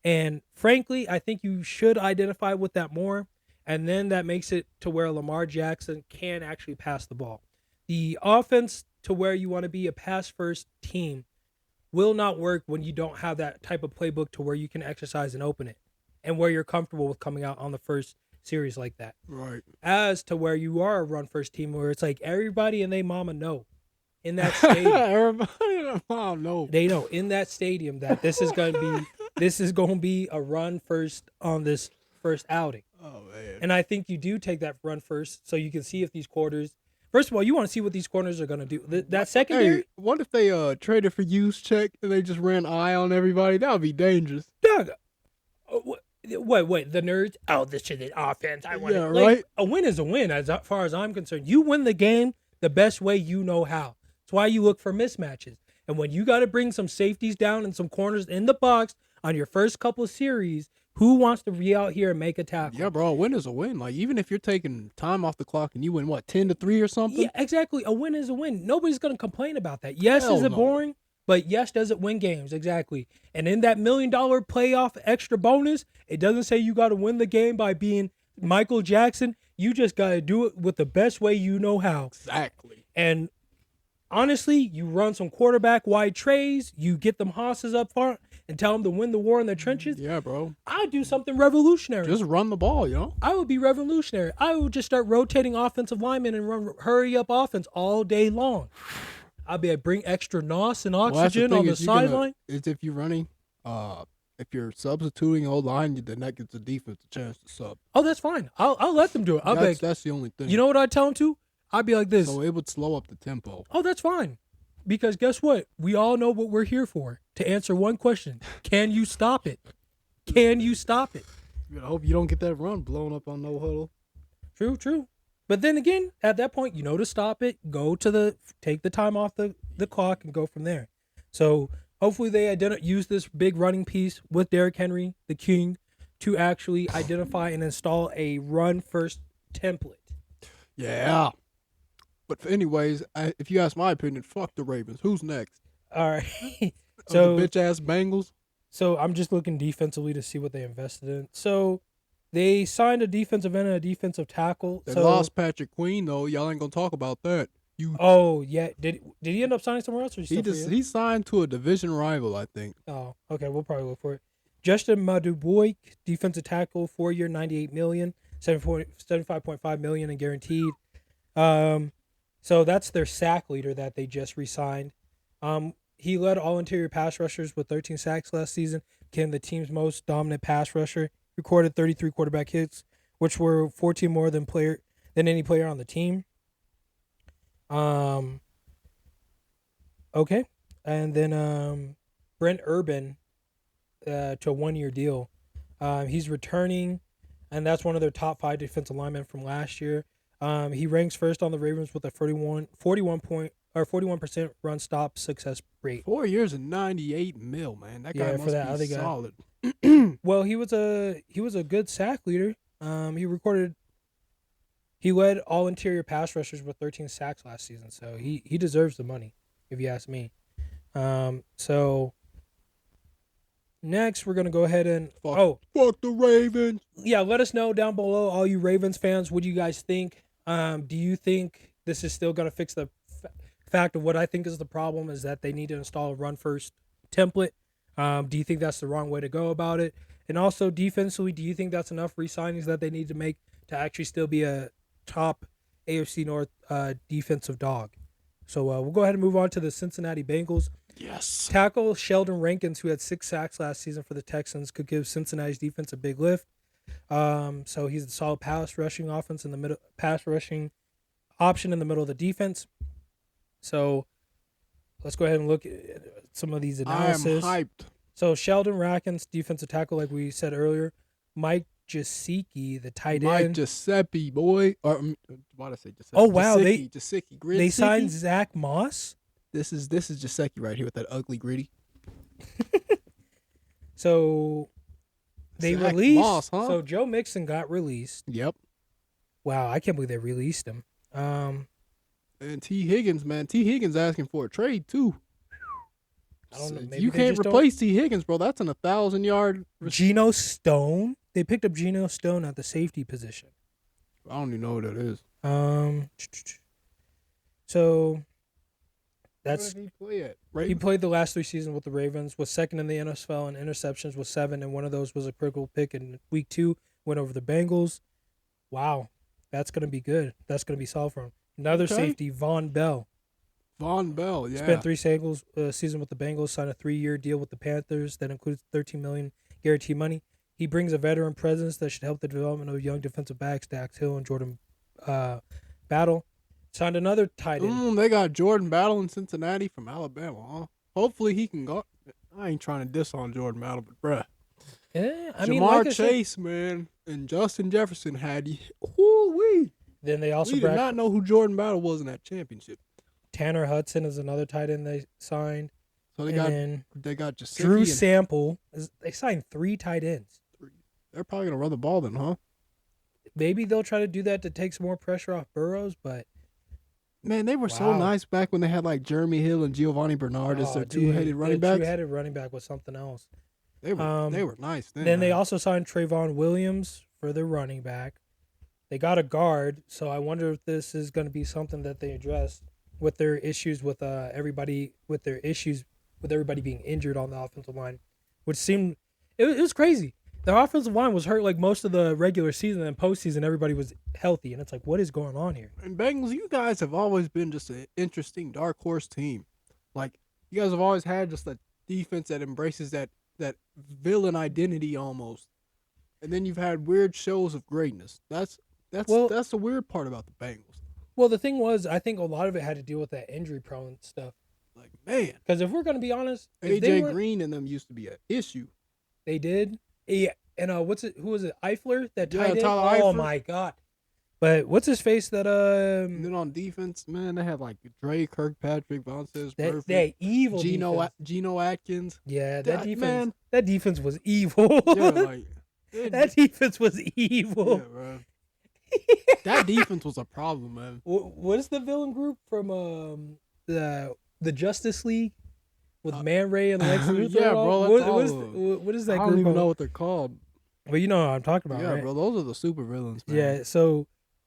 And frankly, I think you should identify with that more. And then that makes it to where Lamar Jackson can actually pass the ball. The offense to where you want to be a pass-first team will not work when you don't have that type of playbook to where you can exercise and open it and where you're comfortable with coming out on the first series like that. Right. As to where you are a run-first team where it's like everybody and they mama know in that stadium. Everybody, I know. They know in that stadium that this is going to be a run first on this first outing. Oh, man. And I think you do take that run first so you can see if these quarters. First of all, you want to see what these corners are going to do. That secondary. Hey, what if they traded for use check and they just ran eye on everybody? That would be dangerous. Doug, wait, the nerds. Oh, this is the offense. I want Yeah, it. right? A win is a win as far as I'm concerned. You win the game the best way you know how. That's why you look for mismatches. And when you got to bring some safeties down and some corners in the box on your first couple of series, who wants to be out here and make a tackle? Yeah, bro, a win is a win. Like, even if you're taking time off the clock and you win, 10-3 or something? Yeah, exactly. A win is a win. Nobody's going to complain about that. Yes, Hell is it no. boring? But yes, does it win games? Exactly. And in that $1 million playoff extra bonus, it doesn't say you got to win the game by being Michael Jackson. You just got to do it with the best way you know how. Exactly. And honestly, you run some quarterback wide trays, you get them hosses up front, and tell them to win the war in the trenches, Yeah, bro. I'd do something revolutionary. Just run the ball, I would be revolutionary. I would just start rotating offensive linemen and run hurry up offense all day long. I'd be like, bring extra NOS and oxygen on the sideline. It's if you're running, if you're substituting old line, then that gives the defense a chance to sub. Oh, that's fine. I'll let them do it. That's the only thing. You know what I'd tell them to? I'd be like this. So it would slow up the tempo. Oh, that's fine. Because guess what? We all know what we're here for. To answer one question. Can you stop it? Can you stop it? I hope you don't get that run blown up on no huddle. True. But then again, at that point, you know to stop it. Take the time off the clock and go from there. So hopefully they use this big running piece with Derrick Henry, the king, to actually identify and install a run-first template. Yeah. But anyways, if you ask my opinion, fuck the Ravens. Who's next? All right. So the bitch-ass Bengals? So I'm just looking defensively to see what they invested in. So they signed a defensive end and a defensive tackle. They lost Patrick Queen, though. Y'all ain't going to talk about that. Oh, yeah. Did he end up signing somewhere else? Or he signed to a division rival, I think. Oh, okay. We'll probably look for it. Justin Maduboy, defensive tackle, 4-year, $98 million, $75.5 million in guaranteed. So that's their sack leader that they just re-signed. He led all interior pass rushers with 13 sacks last season, became the team's most dominant pass rusher, recorded 33 quarterback hits, which were 14 more than any player on the team. Okay. And then Brent Urban to a 1-year deal. He's returning, and that's one of their top 5 defensive linemen from last year. He ranks first on the Ravens with a 41% run stop success rate. 4 years and $98 million, man. That guy must be solid. Well, he was a good sack leader. He led all interior pass rushers with 13 sacks last season, so he deserves the money, if you ask me. So next we're gonna go ahead and fuck the Ravens. Yeah, let us know down below, all you Ravens fans. What do you guys think? Do you think this is still gonna fix the fact of what I think is the problem, is that they need to install a run first template? Do you think that's the wrong way to go about it? And also defensively, do you think that's enough re-signings that they need to make to actually still be a top AFC North defensive dog? So we'll go ahead and move on to the Cincinnati Bengals. Yes. Tackle Sheldon Rankins, who had 6 sacks last season for the Texans, could give Cincinnati's defense a big lift. So he's a solid pass rushing option in the middle of the defense. So let's go ahead and look at some of these analysis. I am hyped. So Sheldon Rankins, defensive tackle, like we said earlier. Mike Gesicki, the tight end. Mike Giuseppe, boy. Or why did I say Giuseppe? Oh wow, Gesicki. They signed Zach Moss. This is Giuseppe right here with that ugly greedy. So they Zach released. Moss, huh? So Joe Mixon got released. Yep. Wow, I can't believe they released him. And T. Higgins, man. T. Higgins asking for a trade too. I don't know. Maybe you can't replace T. Higgins, bro. That's an 1,000-yard. Geno Stone. They picked up Geno Stone at the safety position. I don't even know what that is. So that's where did he play at? He played the last 3 seasons with the Ravens. Was second in the NFL in interceptions with 7, and one of those was a critical pick in week 2. Went over the Bengals. Wow, that's gonna be good. That's gonna be solid for him. Another safety, Von Bell. Von Bell, yeah. Spent 3 seasons with the Bengals. Signed a 3-year deal with the Panthers that includes $13 million guaranteed money. He brings a veteran presence that should help the development of young defensive backs, Dax Hill and Jordan Battle. Signed another tight end. They got Jordan Battle in Cincinnati from Alabama, huh? Hopefully he can go. I ain't trying to diss on Jordan Battle, but bruh. Yeah, Jamar Chase, man, and Justin Jefferson had you. Woo-wee. Then they also did not know who Jordan Battle was in that championship. Tanner Hudson is another tight end they signed. So they got Gesicki Drew Sample. They signed 3 tight ends. They're probably gonna run the ball then, huh? Maybe they'll try to do that to take some more pressure off Burrows, but man, they were so nice back when they had like Jeremy Hill and Giovanni Bernard as their two-headed running backs. Two-headed running back was something else. They were nice then. Then they also signed Trayvon Williams for their running back. They got a guard, so I wonder if this is going to be something that they address with their issues with everybody being injured on the offensive line. which seemed it was crazy. Their offensive line was hurt like most of the regular season, and postseason everybody was healthy, and it's like, what is going on here? And Bengals, you guys have always been just an interesting dark horse team. Like, you guys have always had just a defense that embraces that villain identity almost. And then you've had weird shows of greatness. That's the weird part about the Bengals. Well, the thing was, I think a lot of it had to deal with that injury-prone stuff. Like, man. Because if we're going to be honest, AJ Green and them used to be an issue. They did. Yeah, and who was it? Eifler that tied in. Tyler Oh Eifler. my god! But what's his face that And then on defense, man, they had like Dre, Kirkpatrick, Vontaze Burfict, that evil Geno Atkins. Yeah, that defense. Man, that defense was evil. Yeah, like that defense was evil. Yeah, bro. That defense was a problem, man. What is the villain group from the Justice League with Man Ray and Lex Luthor? Yeah, bro. What is that group? I don't even know what they're called. Well, you know what I'm talking about, yeah, right? Bro. Those are the super villains, man. Yeah, so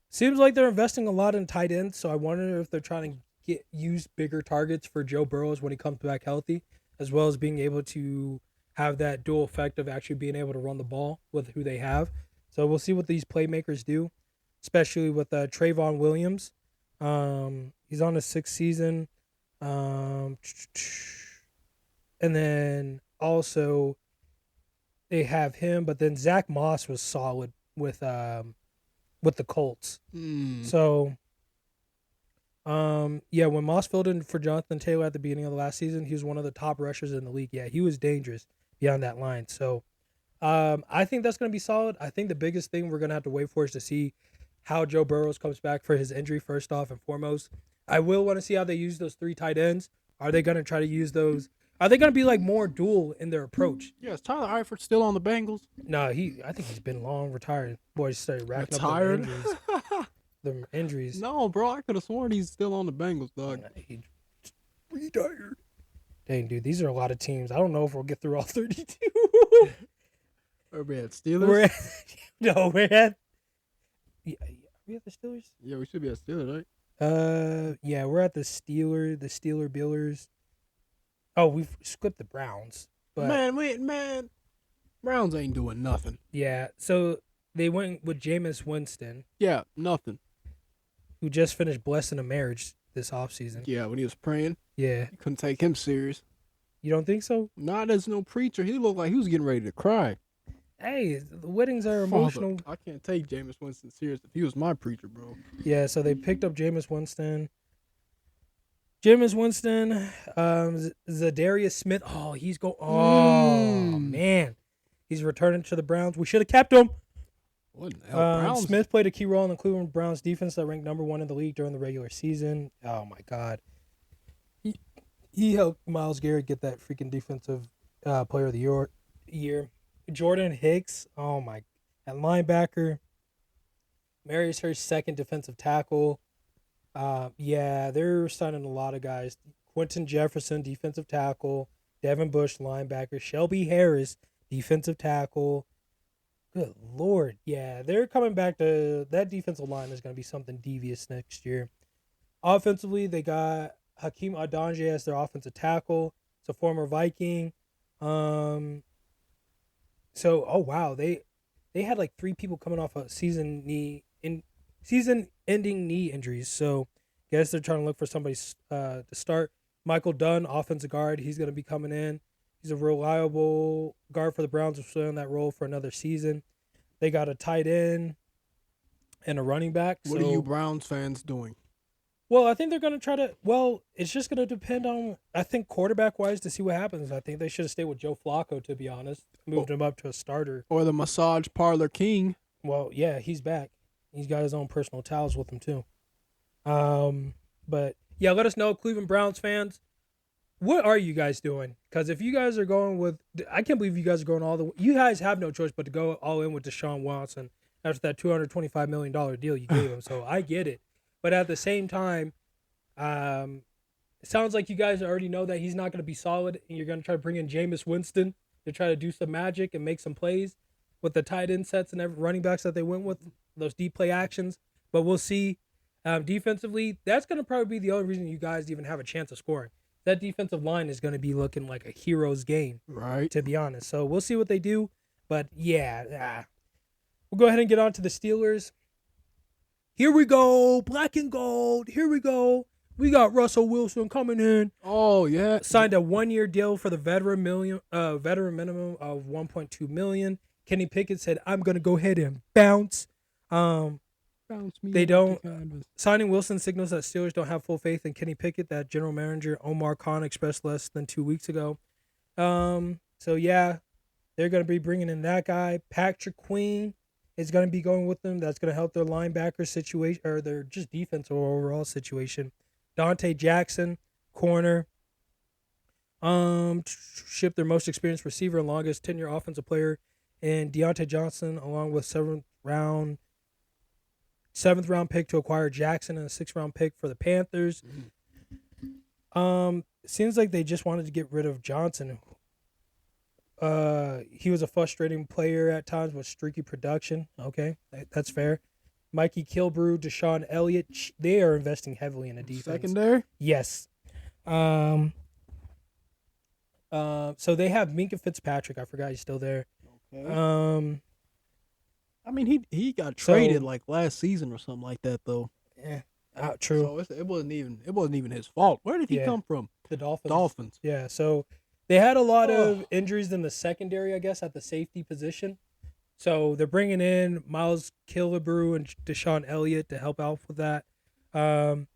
seems like they're investing a lot in tight ends. So I wonder if they're trying to use bigger targets for Joe Burrow when he comes back healthy, as well as being able to have that dual effect of actually being able to run the ball with who they have. So we'll see what these playmakers do, especially with Trayvon Williams. He's on his 6th season. And then also they have him, but then Zach Moss was solid with the Colts. So, when Moss filled in for Jonathan Taylor at the beginning of the last season, he was one of the top rushers in the league. Yeah, he was dangerous beyond that line. So, I think that's going to be solid. I think the biggest thing we're going to have to wait for is to see how Joe Burrows comes back for his injury first off and foremost. I will want to see how they use those 3 tight ends. Are they going to try to use those? Are they going to be like more dual in their approach? Yeah, is Tyler Eifert still on the Bengals? No, I think he's been long retired. Boys started racking up the injuries. No, bro, I could have sworn he's still on the Bengals, dog. He retired. Dang, dude, these are a lot of teams. I don't know if we'll get through all 32. Are we at Steelers? We're at. Yeah, are we at the Steelers? Yeah, we should be at Steelers, right? Yeah, we're at the Steeler Billers. Oh, we've skipped the Browns. But Man, Browns ain't doing nothing. yeah, so they went with Jameis Winston, Yeah, nothing. who just finished blessing a marriage this offseason. Yeah, when he was praying, Yeah. you couldn't take him serious. You don't think so? Not as no preacher. He looked like he was getting ready to cry. Hey, the weddings are emotional. Father, I can't take Jameis Winston serious if he was my preacher, bro. Yeah, so they picked up Jameis Winston. Zadarius Smith. Oh, he's going. Oh, man. He's returning to the Browns. We should have kept him. What the hell, Browns? Smith played a key role in the Cleveland Browns defense that ranked number 1 in the league during the regular season. Oh, my God. He helped Myles Garrett get that freaking defensive player of the year. Jordan Hicks. Oh, my. At linebacker. Marries her second defensive tackle. Yeah, they're signing a lot of guys. Quentin Jefferson, defensive tackle. Devin Bush, linebacker. Shelby Harris, defensive tackle. Good Lord. Yeah, they're coming back to that defensive line is going to be something devious next year. Offensively, they got Hakeem Adeniji as their offensive tackle. It's a former Viking. Oh, wow. They had like 3 people coming off a season-ending knee injuries. So, guess they're trying to look for somebody to start. Michael Dunn, offensive guard. He's going to be coming in. He's a reliable guard for the Browns. Will stay in that role for another season. They got a tight end and a running back. What are you Browns fans doing? Well, I think they're going to try to. Well, it's just going to depend on. I think quarterback-wise to see what happens. I think they should have stayed with Joe Flacco, to be honest. Moved him up to a starter. Or the massage parlor king. Well, yeah, he's back. He's got his own personal towels with him too. But yeah, let us know, Cleveland Browns fans. What are you guys doing? Because if you guys are going with, I can't believe you guys are going all the way. You guys have no choice but to go all in with Deshaun Watson after that $225 million deal you gave him. So I get it. But at the same time, it sounds like you guys already know that he's not going to be solid, and you're going to try to bring in Jameis Winston to try to do some magic and make some plays with the tight end sets and every running backs that they went with, those deep play actions. But we'll see. Defensively, that's going to probably be the only reason you guys even have a chance of scoring. that defensive line is going to be looking like a hero's game, Right. to be honest. So we'll see what they do. But yeah, we'll go ahead and get on to the Steelers. Here we go, black and gold. Here we go. We got Russell Wilson coming in. Oh yeah. Signed a 1-year deal for the veteran minimum of 1.2 million. Kenny Pickett said, "I'm gonna go ahead and bounce." Bounce me They off don't- the canvas. Signing Wilson signals that Steelers don't have full faith in Kenny Pickett, that general manager Omar Khan expressed less than 2 weeks ago. So yeah, they're gonna be bringing in that guy. Patrick Queen is gonna be going with them. That's gonna help their linebacker situation or their just defense or overall situation. Dante Jackson, corner. Shipped their most experienced receiver and longest tenure offensive player, and Deontay Johnson, along with seventh round pick to acquire Jackson and a 6th-round pick for the Panthers. Seems like they just wanted to get rid of Johnson. He was a frustrating player at times with streaky production. Okay, that's fair. Mikey Kilbrew, Deshaun Elliott, they are investing heavily in the defense. Secondary. Yes. So they have Minkah Fitzpatrick. I forgot he's still there. Okay. I mean, he got traded like last season or something like that, though. True. So it wasn't even his fault. Where did he come from? The Dolphins. Dolphins. Yeah. So they had a lot of injuries in the secondary, I guess, at the safety position. So they're bringing in Miles Killebrew and Deshaun Elliott to help out with that. And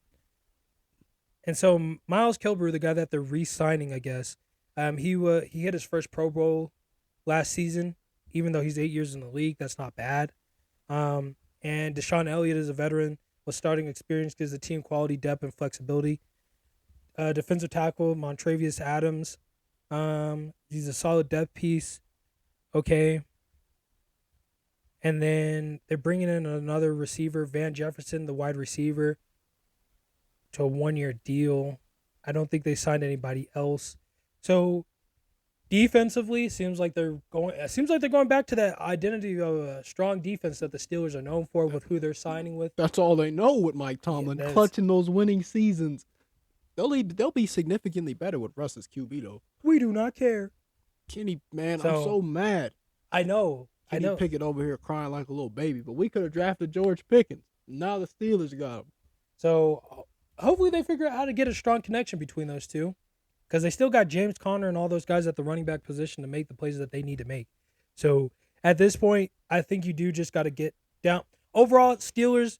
so Miles Killebrew, the guy that they're re-signing, I guess, he hit his first Pro Bowl last season. Even though he's 8 years in the league, that's not bad. And Deshaun Elliott is a veteran with starting experience, gives the team quality, depth, and flexibility. Defensive tackle, Montravius Adams. He's a solid depth piece. Okay. And then they're bringing in another receiver, Van Jefferson, the wide receiver, to a 1-year deal. I don't think they signed anybody else. So defensively, it seems like they're going back to that identity of a strong defense that the Steelers are known for with who they're signing with. That's all they know with Mike Tomlin, clutching those winning seasons. They'll be significantly better with Russ's QB though. We do not care. Kenny, man, I'm so mad. I know. Kenny Pickett over here crying like a little baby, but we could have drafted George Pickens. Now the Steelers got him. So hopefully they figure out how to get a strong connection between those two, because they still got James Conner and all those guys at the running back position to make the plays that they need to make. So at this point, I think you do just got to get down. Overall, Steelers,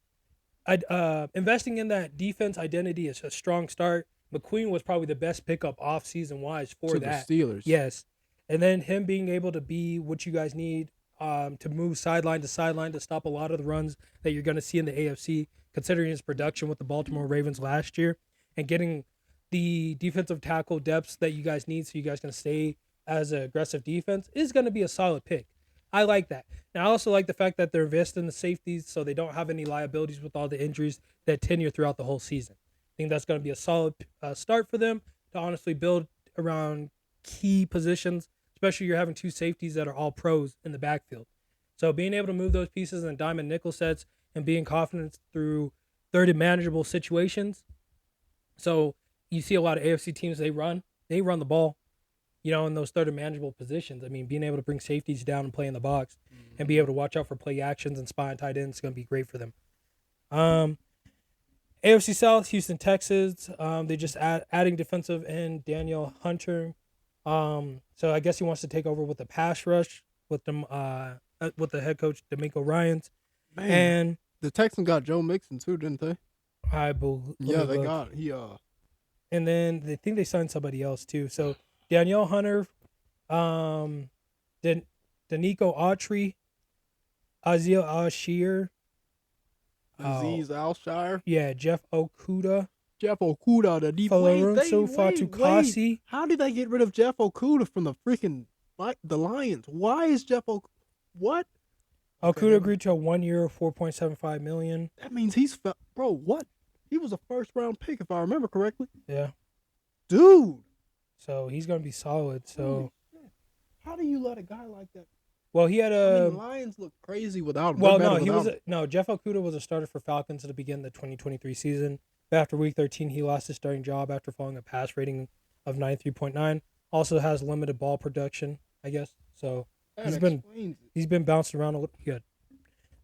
investing in that defense identity is a strong start. McQueen was probably the best pickup off-season wise for that. The Steelers. Yes. And then him being able to be what you guys need to move sideline to sideline to stop a lot of the runs that you're going to see in the AFC, considering his production with the Baltimore Ravens last year, and getting the defensive tackle depths that you guys need so you guys can stay as an aggressive defense is going to be a solid pick. I like that. And I also like the fact that they're investing in the safeties so they don't have any liabilities with all the injuries that tenure throughout the whole season. I think that's going to be a solid start for them to honestly build around key positions, especially you're having two safeties that are all pros in the backfield. So being able to move those pieces in diamond nickel sets and being confident through third and manageable situations. So you see a lot of AFC teams, they run the ball, in those third and manageable positions. I mean, being able to bring safeties down and play in the box and be able to watch out for play actions and spy on tight ends is going to be great for them. AFC South, Houston Texans, they just adding defensive end Daniel Hunter. So I guess he wants to take over with the pass rush with them, with the head coach D'Amico Ryans. Man, and the Texans got Joe Mixon too, didn't they? I believe. Yeah, they got And then they think they signed somebody else too. So Danielle Hunter, Danico Autry, Azil Ashir, Aziz Alshire. Yeah, Jeff Okuda. The defense. Alonso Fatukasi. How did they get rid of Jeff Okuda from the freaking the Lions? Why is Jeff what? Okuda agreed to a 1 year, $4.75 million. That means what? He was a first-round pick, if I remember correctly. Yeah. Dude. So he's going to be solid. So how do you let a guy like that? Well, he had the Lions look crazy without him. Well, no, Jeff Okuda was a starter for Falcons at the beginning of the 2023 season. But after week 13, he lost his starting job after falling a pass rating of 93.9. Also has limited ball production, I guess. So he's been bouncing around a little good.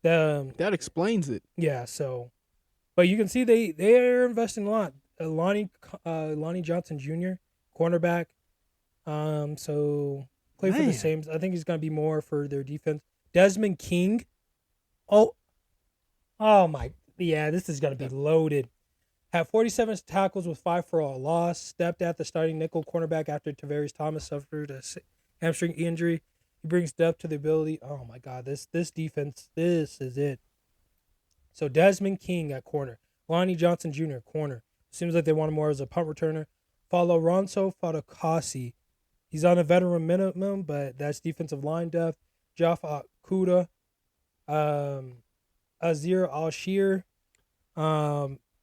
That explains it. Yeah. So, but you can see they are investing a lot. Lonnie Johnson Jr. cornerback. So play for the Saints. I think he's gonna be more for their defense. Desmond King. Oh my. Yeah, this is gonna be loaded. Had 47 tackles with 5 for a loss. Stepped at the starting nickel cornerback after Tavares Thomas suffered a hamstring injury. He brings depth to the ability. Oh my God, this defense, this is it. So Desmond King at corner. Lonnie Johnson Jr. corner. Seems like they want him more as a punt returner. Follow Ronso Fadakasi. He's on a veteran minimum, but that's defensive line depth. Jaffa Kuda. Azir Al-Shir.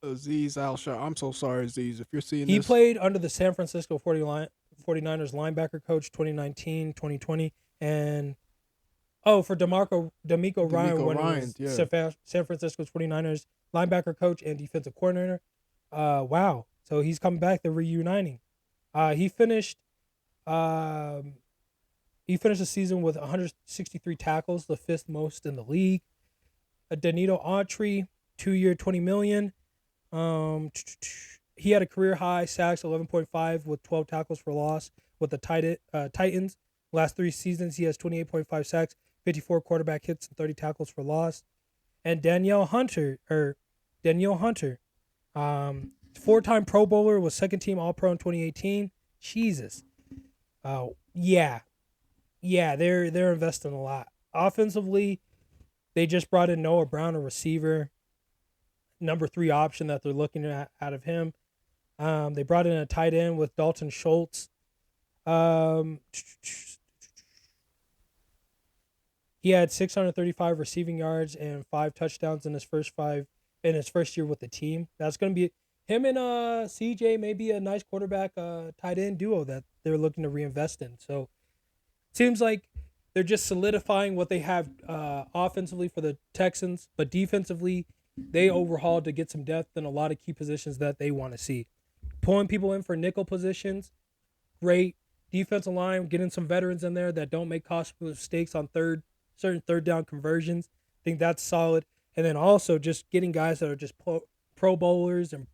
Aziz Al-Shah. I'm so sorry, Aziz. If you're seeing He this. played under the San Francisco 49ers linebacker coach 2019, 2020. And, for D'Amico Ryan, when Ryan, he was San Francisco 49ers linebacker coach and defensive coordinator. Wow. So he's coming back. They're reuniting. He finished the season with 163 tackles, the 5th most in the league. Danilo Autry, 2-year, $20 million. He had a career high sacks 11.5 with 12 tackles for loss with the Titans. Last 3 seasons, he has 28.5 sacks, 54 quarterback hits, and 30 tackles for loss. And Danielle Hunter, 4-time Pro Bowler, was second team All-Pro in 2018. Jesus. Yeah, they're investing a lot. Offensively, they just brought in Noah Brown, a receiver, number 3 option that they're looking at out of him. They brought in a tight end with Dalton Schultz. He had 635 receiving yards and 5 touchdowns in his first year with the team. That's going to be him and CJ, maybe a nice quarterback tight end duo that they're looking to reinvest in. So it seems like they're just solidifying what they have offensively for the Texans, but defensively they overhauled to get some depth in a lot of key positions that they want to see. Pulling people in for nickel positions, great. Defensive line, getting some veterans in there that don't make costly mistakes on certain third down conversions. I think that's solid. And then also just getting guys that are just pro bowlers and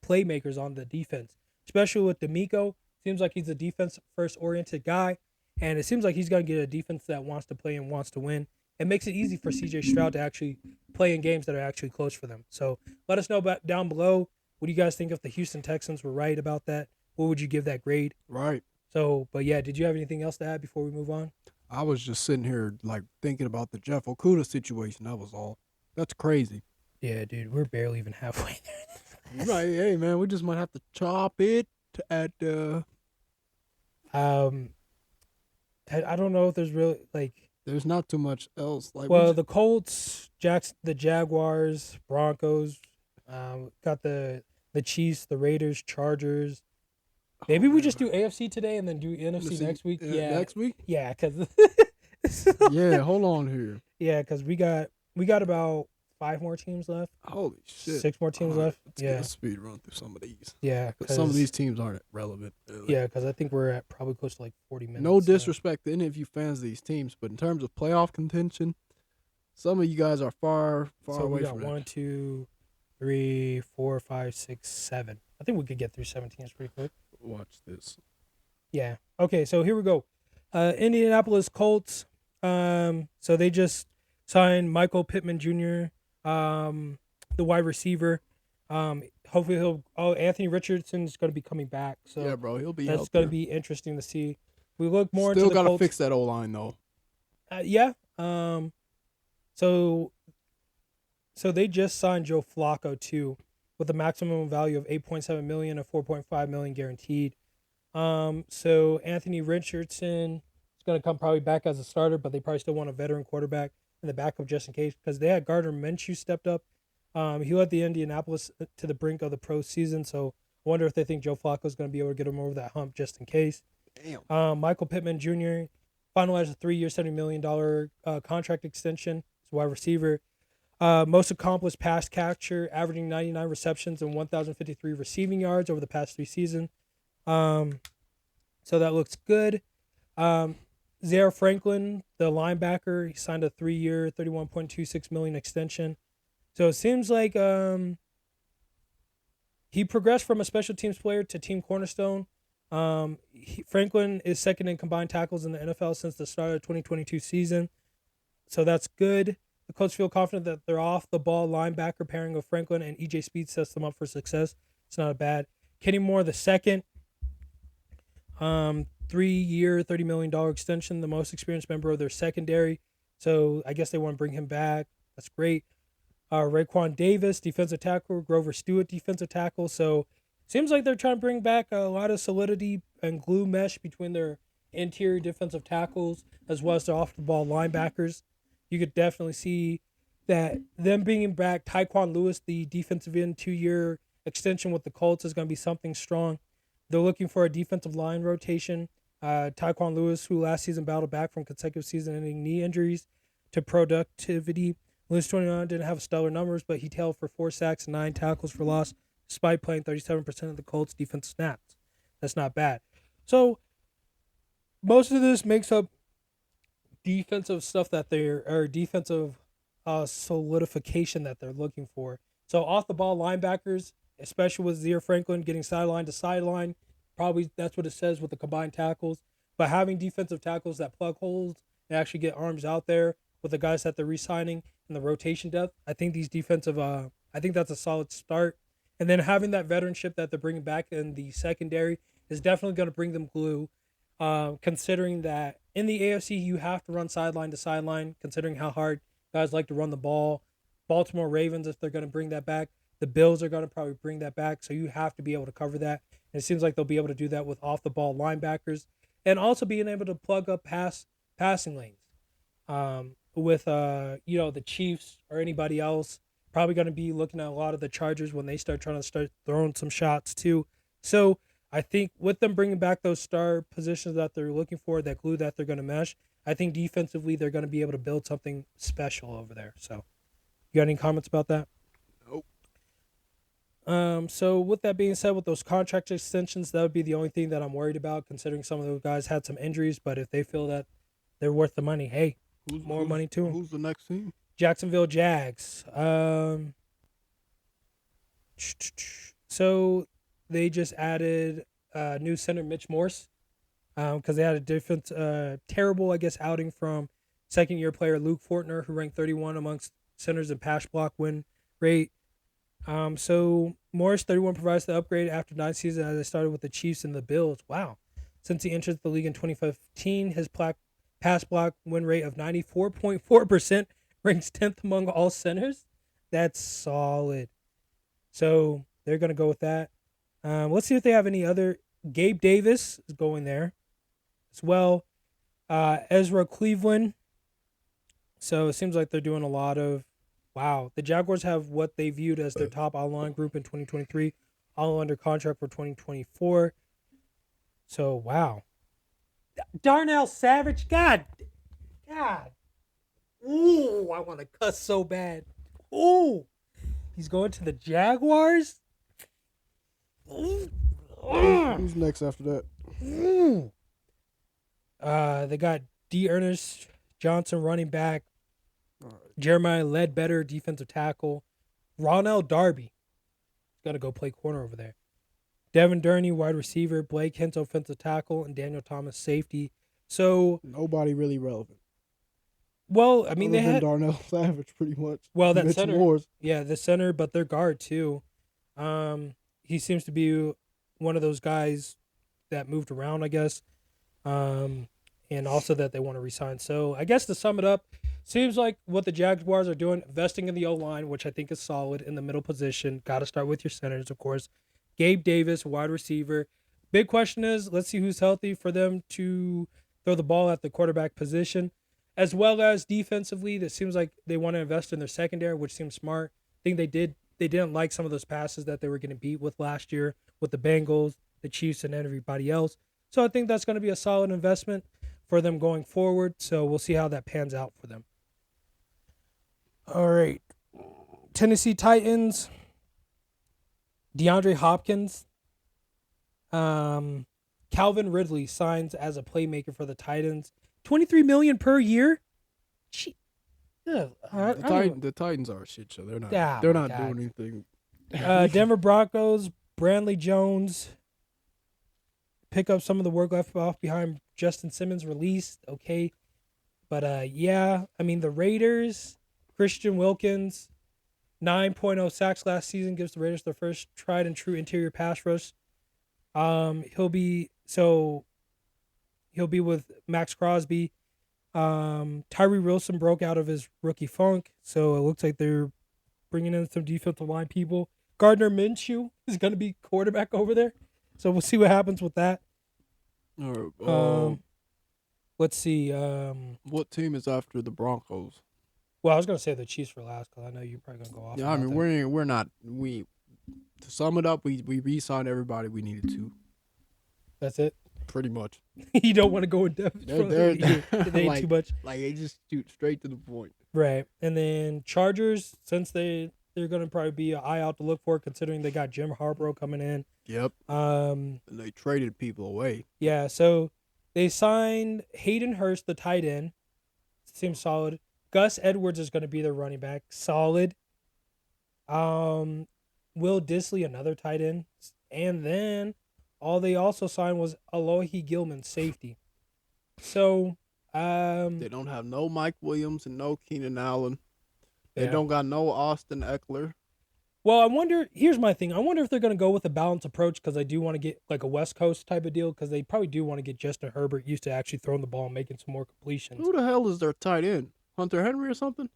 playmakers on the defense, especially with D'Amico. Seems like he's a defense first oriented guy, and it seems like he's going to get a defense that wants to play and wants to win. It makes it easy for CJ Stroud to actually play in games that are actually close for them. So let us know down below. What do you guys think if the Houston Texans were right about that? What would you give that grade? Right. So, but yeah, did you have anything else to add before we move on? I was just sitting here thinking about the Jeff Okuda situation. That was all. That's crazy. Yeah, dude, we're barely even halfway there. Right. Hey, man, we just might have to chop it at I don't know if there's really there's not too much else. the Colts, the Jaguars, Broncos, got the Chiefs, the Raiders, Chargers. Maybe we just do AFC today and then do NFC next week. Yeah, next week. Yeah, because Yeah, hold on here. Yeah, because we got about 5 more teams left. Holy shit! 6 more teams left. Let's get a speed run through some of these. Yeah, because some of these teams aren't relevant. Really. Yeah, because I think we're at probably close to 40 minutes. No disrespect to any of you fans of these teams, but in terms of playoff contention, some of you guys are far away from it. 1, 2, 3, 4, 5, 6, 7. I think we could get through 7 teams pretty quick. Watch this. Yeah. Okay, so here we go. Indianapolis Colts. So they just signed Michael Pittman Jr., the wide receiver. Hopefully Anthony Richardson's going to be coming back. So yeah, bro, he'll be. That's going to be interesting to see. We look more Still into the got to Colts. fix that O-line though. Yeah. So they just signed Joe Flacco too, with a maximum value of $8.7 million and $4.5 million guaranteed. So Anthony Richardson is going to come probably back as a starter, but they probably still want a veteran quarterback in the backup just in case, because they had Gardner Minshew stepped up. He led the Indianapolis to the brink of the pro season, so I wonder if they think Joe Flacco is going to be able to get him over that hump just in case. Damn. Michael Pittman Jr. finalized a 3-year, $70 million contract extension. He's a wide receiver. Most accomplished pass catcher, averaging 99 receptions and 1,053 receiving yards over the past 3 seasons. So that looks good. Zaire Franklin, the linebacker, he signed a 3-year, $31.26 million extension. So it seems like he progressed from a special teams player to team cornerstone. Franklin is second in combined tackles in the NFL since the start of the 2022 season. So that's good. The coach feel confident that their off-the-ball linebacker pairing of Franklin and E.J. Speed sets them up for success. It's not bad. Kenny Moore, the second, 3-year, $30 million extension, the most experienced member of their secondary. So I guess they want to bring him back. That's great. Raekwon Davis, defensive tackle. Grover Stewart, defensive tackle. So seems like they're trying to bring back a lot of solidity and glue mesh between their interior defensive tackles as well as their off-the-ball linebackers. You could definitely see that them bringing back Tyquan Lewis, the defensive end, 2-year extension with the Colts is going to be something strong. They're looking for a defensive line rotation. Tyquan Lewis, who last season battled back from consecutive season-ending knee injuries to productivity. Lewis 29 didn't have stellar numbers, but he tailed for 4 sacks and 9 tackles for loss, despite playing 37% of the Colts' defense snaps. That's not bad. So most of this makes up defensive stuff that defensive solidification that they're looking for. So off the ball linebackers, especially with Zaire Franklin getting sideline to sideline, probably that's what it says with the combined tackles. But having defensive tackles that plug holes and actually get arms out there with the guys that they're re-signing and the rotation depth, I think I think that's a solid start. And then having that veteranship that they're bringing back in the secondary is definitely going to bring them glue. Considering that in the AFC you have to run sideline to sideline, considering how hard guys like to run the ball. Baltimore Ravens, if they're going to bring that back, the Bills are going to probably bring that back, so you have to be able to cover that. And it seems like they'll be able to do that with off-the-ball linebackers and also being able to plug up passing lanes. With the Chiefs or anybody else, probably going to be looking at a lot of the Chargers when they start throwing some shots too. So I think with them bringing back those star positions that they're looking for, that glue that they're going to mesh, I think defensively they're going to be able to build something special over there. So you got any comments about that? Nope. So with that being said, with those contract extensions, that would be the only thing that I'm worried about, considering some of those guys had some injuries. But if they feel that they're worth the money, hey, more money to them. Who's the next team? Jacksonville Jags. So they just added new center Mitch Morse because they had a different terrible, outing from second-year player Luke Fortner, who ranked 31 amongst centers in pass block win rate. So Morris 31 provides the upgrade after 9 seasons as they started with the Chiefs and the Bills. Wow. Since he entered the league in 2015, his pass block win rate of 94.4% ranks 10th among all centers. That's solid. So they're going to go with that. Let's see if they have any other. Gabe Davis is going there as well. Ezra Cleveland. So it seems like they're doing a lot of. Wow. The Jaguars have what they viewed as their top online group in 2023, all under contract for 2024. So, wow. Darnell Savage. God. Ooh, I want to cuss so bad. Ooh. He's going to the Jaguars? Who's next after that? They got D. Ernest Johnson, running back. Right. Jeremiah Ledbetter, defensive tackle. Ronell Darby. He's got to go play corner over there. Devin Durney, wide receiver. Blake Hintz, offensive tackle. And Daniel Thomas, safety. So nobody really relevant. Well, I mean, other they than had Darnell Savage pretty much. Well, that Mitch center. Wars. Yeah, the center, but their guard too. He seems to be one of those guys that moved around, I guess. And also that they want to resign. So I guess to sum it up, seems like what the Jaguars are doing, investing in the O-line, which I think is solid in the middle position. Got to start with your centers, of course. Gabe Davis, wide receiver. Big question is, let's see who's healthy for them to throw the ball at the quarterback position. As well as defensively, it seems like they want to invest in their secondary, which seems smart. I think they didn't like some of those passes that they were going to beat with last year with the Bengals, the Chiefs, and everybody else. So I think that's going to be a solid investment for them going forward. So we'll see how that pans out for them. All right. Tennessee Titans, DeAndre Hopkins. Calvin Ridley signs as a playmaker for the Titans. $23 million per year. Gee, The Titans are a shit show. They're not. Oh, they're my not God. doing anything. Denver Broncos, Brandley Jones. Pick up some of the work left off behind Justin Simmons released. Okay. But yeah, I mean the Raiders, Christian Wilkins, 9.0 sacks last season gives the Raiders their first tried and true interior pass rush. He'll be with Max Crosby. Tyree Wilson broke out of his rookie funk, so it looks like they're bringing in some defensive line people. Gardner Minshew is going to be quarterback over there, so we'll see what happens with that. Let's see. What team is after the Broncos? Well, I was going to say the Chiefs for last because I know you're probably going to go off. Yeah, I mean we're not. To sum it up, we re-signed everybody we needed to. That's it. Pretty much. You don't want to go in depth. They're They ain't too much. Like they just shoot straight to the point. Right. And then Chargers, since they're going to probably be an eye out to look for, considering they got Jim Harbaugh coming in. Yep. And they traded people away. Yeah. So they signed Hayden Hurst, the tight end. Seems solid. Gus Edwards is going to be their running back. Solid. Will Disley, another tight end. And then all they also signed was Alohi Gilman, safety. So they don't have no Mike Williams and no Keenan Allen. They Yeah. don't got no Austin Eckler. Well, I wonder, here's my thing. I wonder if they're going to go with a balanced approach because I do want to get like a West Coast type of deal because they probably do want to get Justin Herbert used to actually throwing the ball and making some more completions. Who the hell is their tight end? Hunter Henry or something?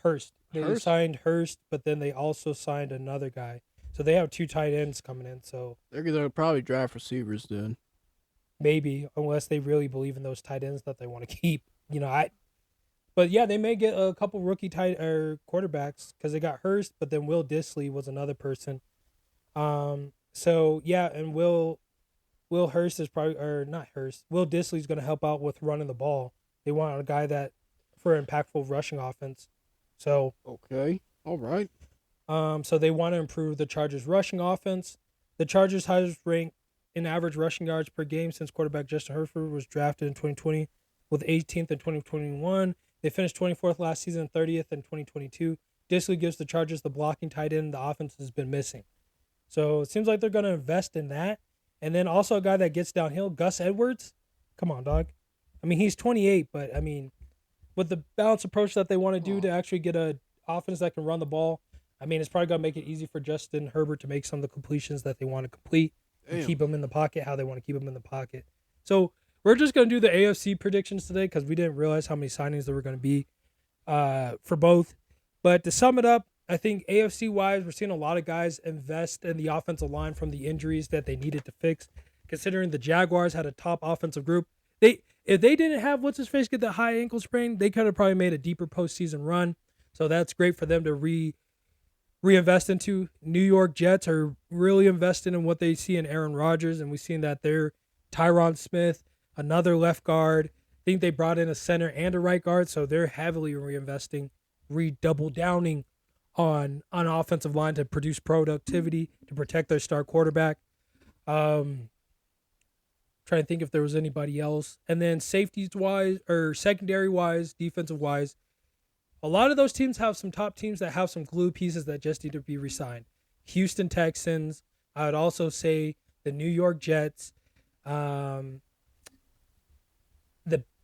Hurst. They Hurst? signed Hurst, but then they also signed another guy. So they have two tight ends coming in. So They're gonna probably draft receivers then. maybe, unless they really believe in those tight ends that they want to keep. But yeah, they may get a couple rookie quarterbacks because they got Hurst, but then Will Disley was another person. So yeah, and Will Hurst is probably, or not Hurst. Will Disley's going to help out with running the ball. They want a guy that for impactful rushing offense. So Okay. All right. so they want to improve the Chargers' rushing offense. The Chargers' highest ranked in average rushing yards per game since quarterback Justin Herbert was drafted in 2020, with 18th in 2021. They finished 24th last season, 30th in 2022. Disley gives the Chargers the blocking tight end the offense has been missing. So it seems like they're going to invest in that. And then also a guy that gets downhill, Gus Edwards. Come on, dog. I mean, he's 28, but I mean, with the balanced approach that they want to do to actually get a offense that can run the ball, I mean, it's probably going to make it easy for Justin Herbert to make some of the completions that they want to complete and Damn. keep him in the pocket how they want to keep him in the pocket. So we're just going to do the AFC predictions today because we didn't realize how many signings there were going to be for both. But to sum it up, I think AFC-wise, we're seeing a lot of guys invest in the offensive line from the injuries that they needed to fix. Considering the Jaguars had a top offensive group, if they didn't have what's-his-face get that high ankle sprain, they could have probably made a deeper postseason run. So that's great for them to reinvest into. New York Jets are really investing in what they see in Aaron Rodgers, and we've seen that there. Tyron Smith, another left guard. I think they brought in a center and a right guard, so they're heavily reinvesting, redouble downing on offensive line to produce productivity, to protect their star quarterback. Trying to think if there was anybody else. And then safeties-wise, or secondary-wise, defensive-wise, a lot of those teams have some top teams that have some glue pieces that just need to be re-signed. Houston Texans, I would also say the New York Jets, the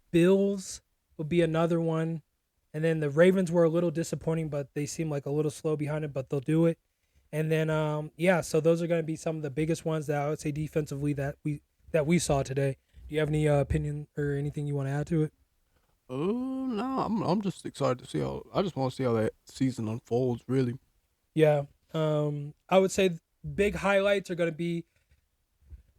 Bills would be another one. And then the Ravens were a little disappointing, but they seem like a little slow behind it, but they'll do it. And then, so those are going to be some of the biggest ones that I would say defensively that we saw today. Do you have any opinion or anything you want to add to it? No, I'm just excited to see how. I just want to see how that season unfolds. Really. Yeah. I would say big highlights are going to be.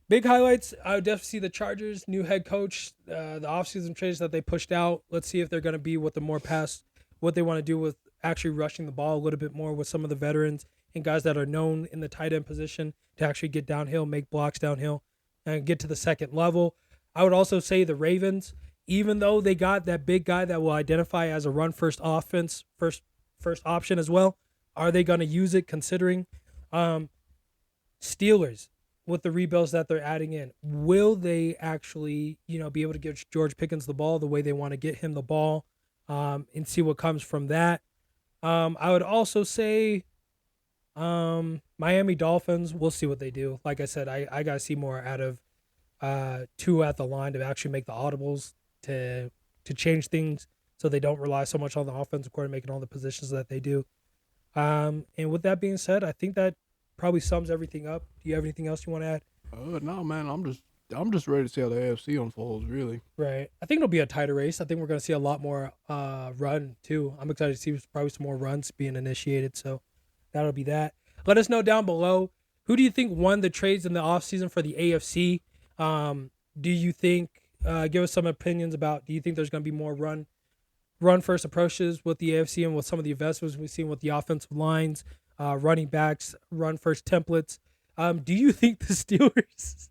Big highlights, I would definitely see the Chargers, new head coach, the offseason trades that they pushed out. Let's see if they're going to be what they want to do with actually rushing the ball a little bit more with some of the veterans and guys that are known in the tight end position to actually get downhill, make blocks downhill, and get to the second level. I would also say the Ravens, even though they got that big guy that will identify as a run-first offense, first option as well, Are they going to use it considering Steelers with the rebuilds that they're adding in? Will they actually, be able to give George Pickens the ball the way they want to get him the ball and see what comes from that? I would also say Miami Dolphins, we'll see what they do. Like I said, I got to see more out of Tua at the line to actually make the audibles to change things so they don't rely so much on the offensive coordinator making all the positions that they do. And with that being said, I think that probably sums everything up. Do you have anything else you want to add? No, man. I'm just ready to see how the AFC unfolds. Really. Right. I think it'll be a tighter race. I think we're going to see a lot more run too. I'm excited to see probably some more runs being initiated. So that'll be that. Let us know down below. Who do you think won the trades in the offseason for the AFC? Do you think? Give us some opinions about. Do you think there's going to be more run first approaches with the AFC and with some of the investments we've seen with the offensive lines, running backs, run first templates? Do you think the Steelers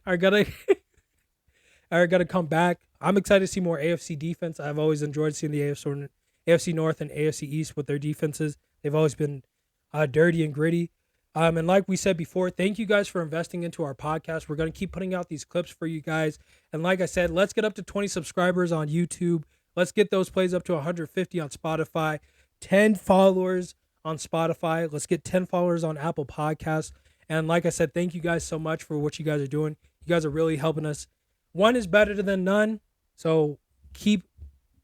are gonna come back? I'm excited to see more AFC defense. I've always enjoyed seeing the AFC North and AFC East with their defenses. They've always been dirty and gritty. And like we said before, thank you guys for investing into our podcast. We're going to keep putting out these clips for you guys. And like I said, let's get up to 20 subscribers on YouTube. Let's get those plays up to 150 on Spotify, 10 followers on Spotify. Let's get 10 followers on Apple Podcasts. And like I said, thank you guys so much for what you guys are doing. You guys are really helping us. One is better than none. So keep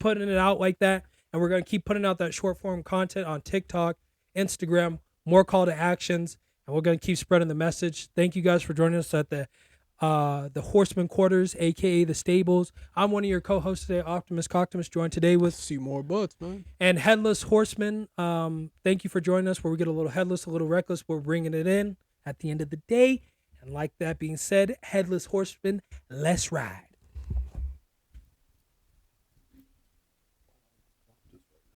putting it out like that. And we're going to keep putting out that short form content on TikTok, Instagram, more call to actions. And we're going to keep spreading the message. Thank you guys for joining us at the Horseman Quarters, a.k.a. the Stables. I'm one of your co-hosts today, Optimus Coctimus, joined today with... See more butts, man. And Headless Horsemen. Thank you for joining us where we get a little headless, a little reckless. We're bringing it in at the end of the day. And like that being said, Headless Horsemen, let's ride.